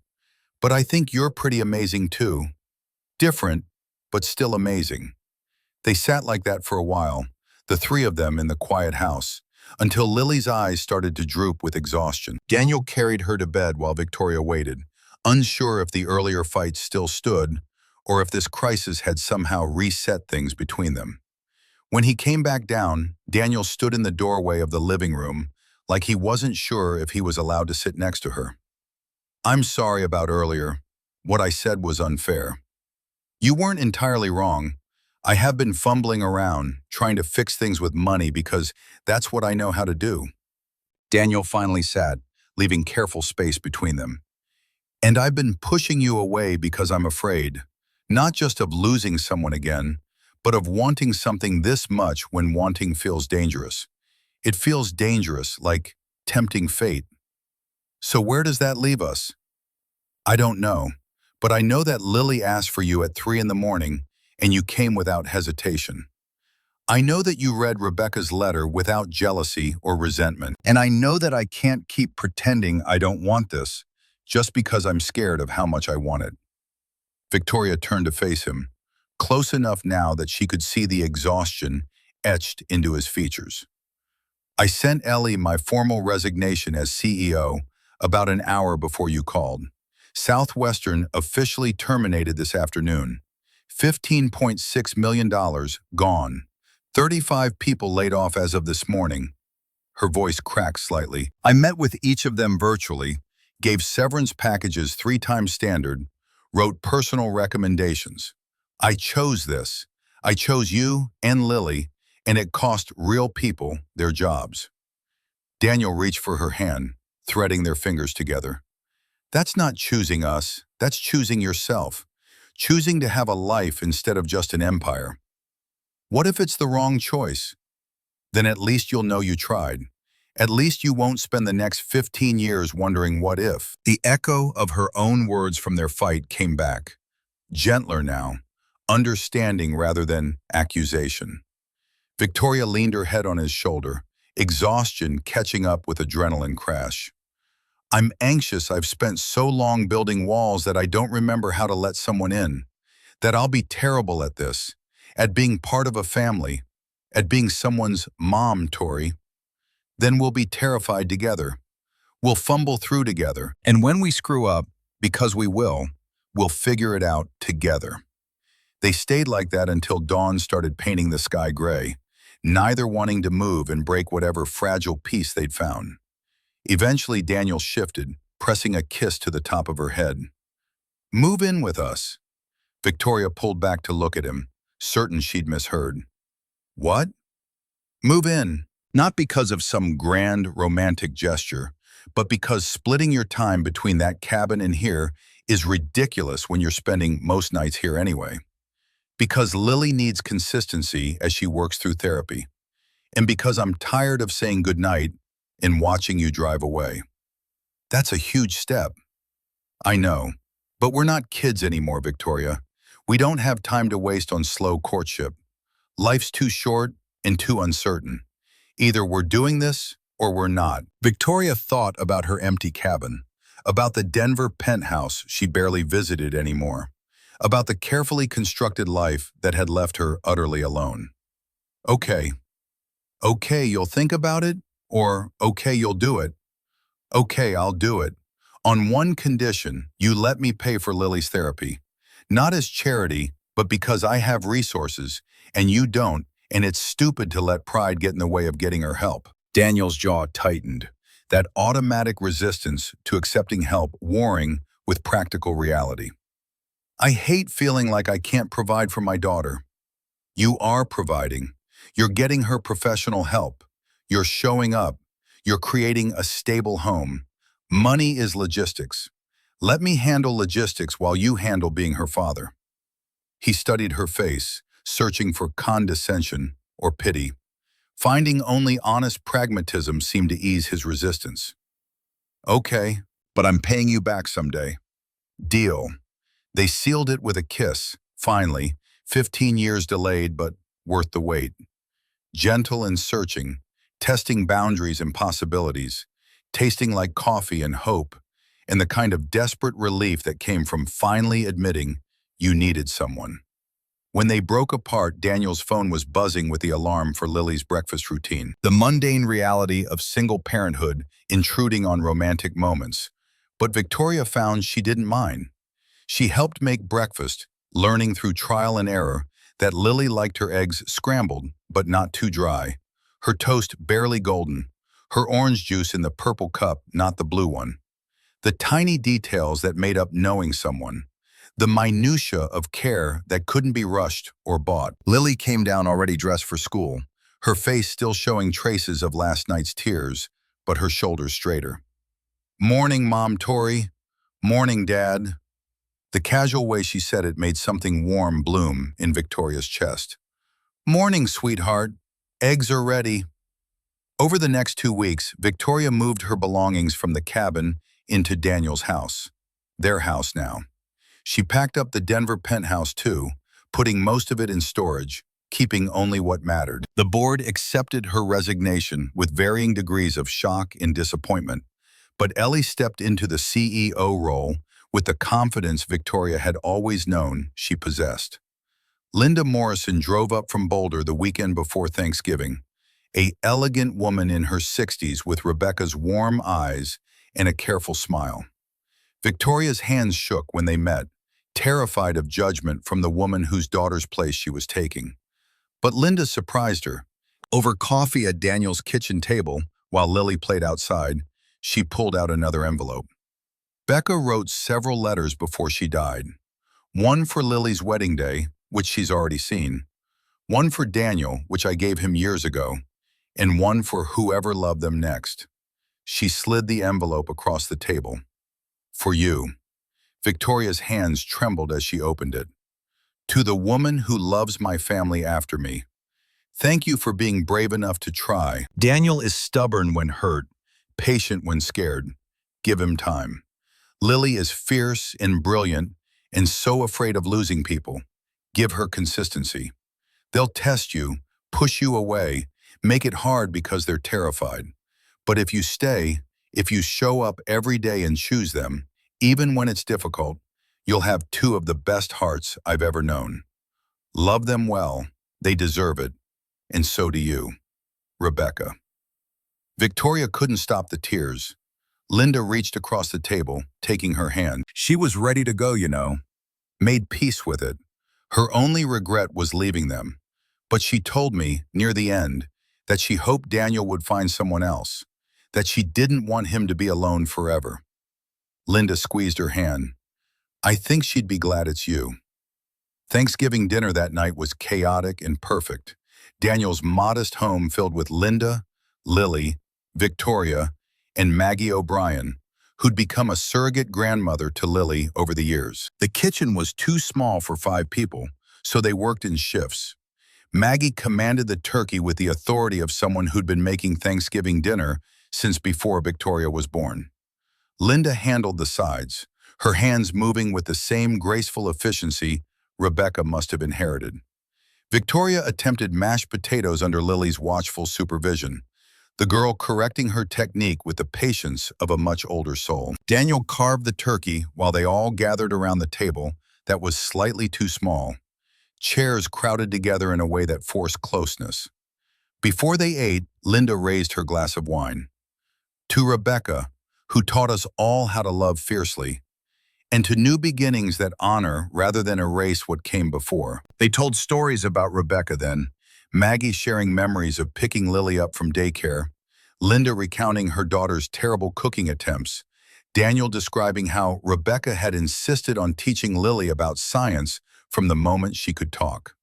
But I think you're pretty amazing too. Different, but still amazing. They sat like that for a while, the three of them in the quiet house, until Lily's eyes started to droop with exhaustion. Daniel carried her to bed while Victoria waited, unsure if the earlier fight still stood or if this crisis had somehow reset things between them. When he came back down, Daniel stood in the doorway of the living room like he wasn't sure if he was allowed to sit next to her. I'm sorry about earlier. What I said was unfair. You weren't entirely wrong. I have been fumbling around, trying to fix things with money because that's what I know how to do. Daniel finally sat, leaving careful space between them. And I've been pushing you away because I'm afraid, not just of losing someone again, but of wanting something this much when wanting feels dangerous. It feels dangerous, like tempting fate. So where does that leave us? I don't know, but I know that Lily asked for you at 3 in the morning, and you came without hesitation. I know that you read Rebecca's letter without jealousy or resentment. And I know that I can't keep pretending I don't want this, just because I'm scared of how much I want it. Victoria turned to face him, close enough now that she could see the exhaustion etched into his features. I sent Ellie my formal resignation as CEO about an hour before you called. Southwestern officially terminated this afternoon. $15.6 million gone. 35 people laid off as of this morning. Her voice cracked slightly. I met with each of them virtually, gave severance packages 3 times standard, wrote personal recommendations. I chose this. I chose you and Lily, and it cost real people their jobs. Daniel reached for her hand, threading their fingers together. That's not choosing us, that's choosing yourself. Choosing to have a life instead of just an empire. What if it's the wrong choice? Then at least you'll know you tried. At least you won't spend the next 15 years wondering what if. The echo of her own words from their fight came back. Gentler now, understanding rather than accusation. Victoria leaned her head on his shoulder, exhaustion catching up with adrenaline crash. I'm anxious. I've spent so long building walls that I don't remember how to let someone in, that I'll be terrible at this, at being part of a family, at being someone's mom, Tori. Then we'll be terrified together. We'll fumble through together. And when we screw up, because we will, we'll figure it out together. They stayed like that until Dawn started painting the sky gray, neither wanting to move and break whatever fragile piece they'd found. Eventually, Daniel shifted, pressing a kiss to the top of her head. "Move in with us." Victoria pulled back to look at him, certain she'd misheard. "What?" "Move in." Not because of some grand romantic gesture, but because splitting your time between that cabin and here is ridiculous when you're spending most nights here anyway. Because Lily needs consistency as she works through therapy. And because I'm tired of saying goodnight and watching you drive away. That's a huge step. I know, but we're not kids anymore, Victoria. We don't have time to waste on slow courtship. Life's too short and too uncertain. Either we're doing this or we're not. Victoria thought about her empty cabin, about the Denver penthouse she barely visited anymore, about the carefully constructed life that had left her utterly alone. Okay. Okay, you'll think about it, or okay, you'll do it. Okay, I'll do it. On one condition, you let me pay for Lily's therapy. Not as charity, but because I have resources, and you don't, and it's stupid to let pride get in the way of getting her help. Daniel's jaw tightened, that automatic resistance to accepting help warring with practical reality. I hate feeling like I can't provide for my daughter. You are providing. You're getting her professional help. You're showing up. You're creating a stable home. Money is logistics. Let me handle logistics while you handle being her father. He studied her face, searching for condescension or pity. Finding only honest pragmatism seemed to ease his resistance. Okay, but I'm paying you back someday. Deal. They sealed it with a kiss, finally, 15 years delayed but worth the wait. Gentle and searching, testing boundaries and possibilities, tasting like coffee and hope, and the kind of desperate relief that came from finally admitting you needed someone. When they broke apart, Daniel's phone was buzzing with the alarm for Lily's breakfast routine. The mundane reality of single parenthood intruding on romantic moments. But Victoria found she didn't mind. She helped make breakfast, learning through trial and error that Lily liked her eggs scrambled, but not too dry, her toast barely golden, her orange juice in the purple cup, not the blue one. The tiny details that made up knowing someone. The minutia of care that couldn't be rushed or bought. Lily came down already dressed for school, her face still showing traces of last night's tears, but her shoulders straighter. "Morning, Mom Tori. Morning, Dad." The casual way she said it made something warm bloom in Victoria's chest. "Morning, sweetheart. Eggs are ready." Over the next 2 weeks, Victoria moved her belongings from the cabin into Daniel's house. Their house now. She packed up the Denver penthouse too, putting most of it in storage, keeping only what mattered. The board accepted her resignation with varying degrees of shock and disappointment, but Ellie stepped into the CEO role with the confidence Victoria had always known she possessed. Linda Morrison drove up from Boulder the weekend before Thanksgiving, an elegant woman in her 60s with Rebecca's warm eyes and a careful smile. Victoria's hands shook when they met, terrified of judgment from the woman whose daughter's place she was taking. But Linda surprised her. Over coffee at Daniel's kitchen table, while Lily played outside, she pulled out another envelope. Becca wrote several letters before she died. One for Lily's wedding day, which she's already seen. One for Daniel, which I gave him years ago. And one for whoever loved them next. She slid the envelope across the table. "For you." Victoria's hands trembled as she opened it. "To the woman who loves my family after me. Thank you for being brave enough to try. Daniel is stubborn when hurt, patient when scared. Give him time. Lily is fierce and brilliant and so afraid of losing people. Give her consistency. They'll test you, push you away, make it hard because they're terrified. But if you stay, If you show up every day and choose them, even when it's difficult, you'll have two of the best hearts I've ever known. Love them well. They deserve it. And so do you. Rebecca. Victoria couldn't stop the tears. Linda reached across the table, taking her hand. She was ready to go, made peace with it. Her only regret was leaving them. But she told me, near the end, that she hoped Daniel would find someone else, that she didn't want him to be alone forever. Linda squeezed her hand. I think she'd be glad it's you. Thanksgiving dinner that night was chaotic and perfect. Daniel's modest home filled with Linda, Lily, Victoria, and Maggie O'Brien, who'd become a surrogate grandmother to Lily over the years. The kitchen was too small for 5 people, so they worked in shifts. Maggie commanded the turkey with the authority of someone who'd been making Thanksgiving dinner since before Victoria was born. Linda handled the sides, her hands moving with the same graceful efficiency Rebecca must have inherited. Victoria attempted mashed potatoes under Lily's watchful supervision, the girl correcting her technique with the patience of a much older soul. Daniel carved the turkey while they all gathered around the table that was slightly too small. Chairs crowded together in a way that forced closeness. Before they ate, Linda raised her glass of wine. To Rebecca, who taught us all how to love fiercely, and to new beginnings that honor rather than erase what came before. They told stories about Rebecca then, Maggie sharing memories of picking Lily up from daycare, Linda recounting her daughter's terrible cooking attempts, Daniel describing how Rebecca had insisted on teaching Lily about science from the moment she could talk.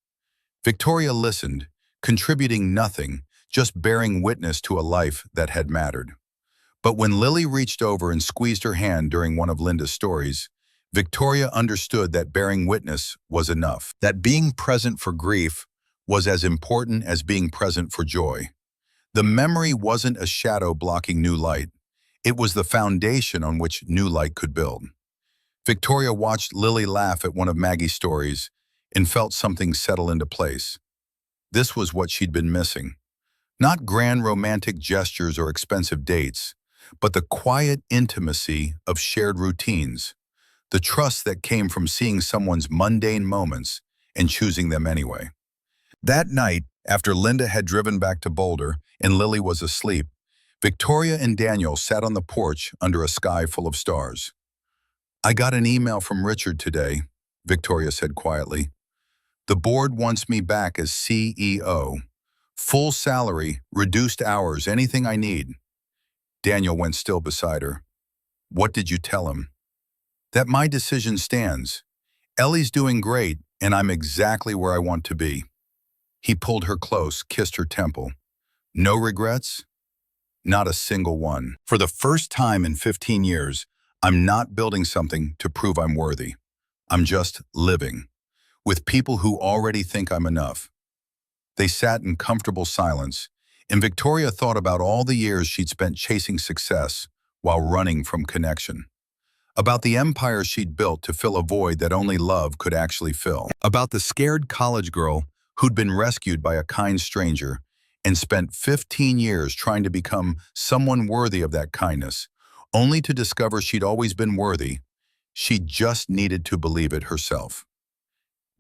Victoria listened, contributing nothing, just bearing witness to a life that had mattered. But when Lily reached over and squeezed her hand during one of Linda's stories, Victoria understood that bearing witness was enough, that being present for grief was as important as being present for joy. The memory wasn't a shadow blocking new light. It was the foundation on which new light could build. Victoria watched Lily laugh at one of Maggie's stories and felt something settle into place. This was what she'd been missing. Not grand romantic gestures or expensive dates, but the quiet intimacy of shared routines, the trust that came from seeing someone's mundane moments and choosing them anyway. That night, after Linda had driven back to Boulder and Lily was asleep, Victoria and Daniel sat on the porch under a sky full of stars. I got an email from Richard today, Victoria said quietly. The board wants me back as CEO. Full salary, reduced hours, anything I need. Daniel went still beside her. What did you tell him? That my decision stands. Ellie's doing great, and I'm exactly where I want to be. He pulled her close, kissed her temple. No regrets? Not a single one. For the first time in 15 years, I'm not building something to prove I'm worthy. I'm just living, with people who already think I'm enough. They sat in comfortable silence, and Victoria thought about all the years she'd spent chasing success while running from connection. About the empire she'd built to fill a void that only love could actually fill. About the scared college girl who'd been rescued by a kind stranger and spent 15 years trying to become someone worthy of that kindness, only to discover she'd always been worthy. She just needed to believe it herself.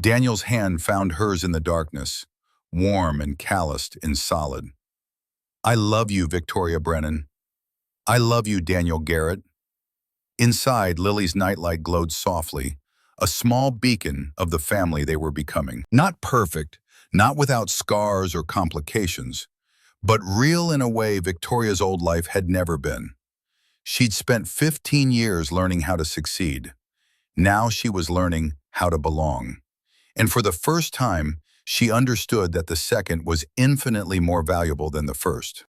Daniel's hand found hers in the darkness, warm and calloused and solid. I love you, Victoria Brennan. I love you, Daniel Garrett. Inside, Lily's nightlight glowed softly, a small beacon of the family they were becoming. Not perfect, not without scars or complications, but real in a way Victoria's old life had never been. She'd spent 15 years learning how to succeed. Now she was learning how to belong. And for the first time, she understood that the second was infinitely more valuable than the first.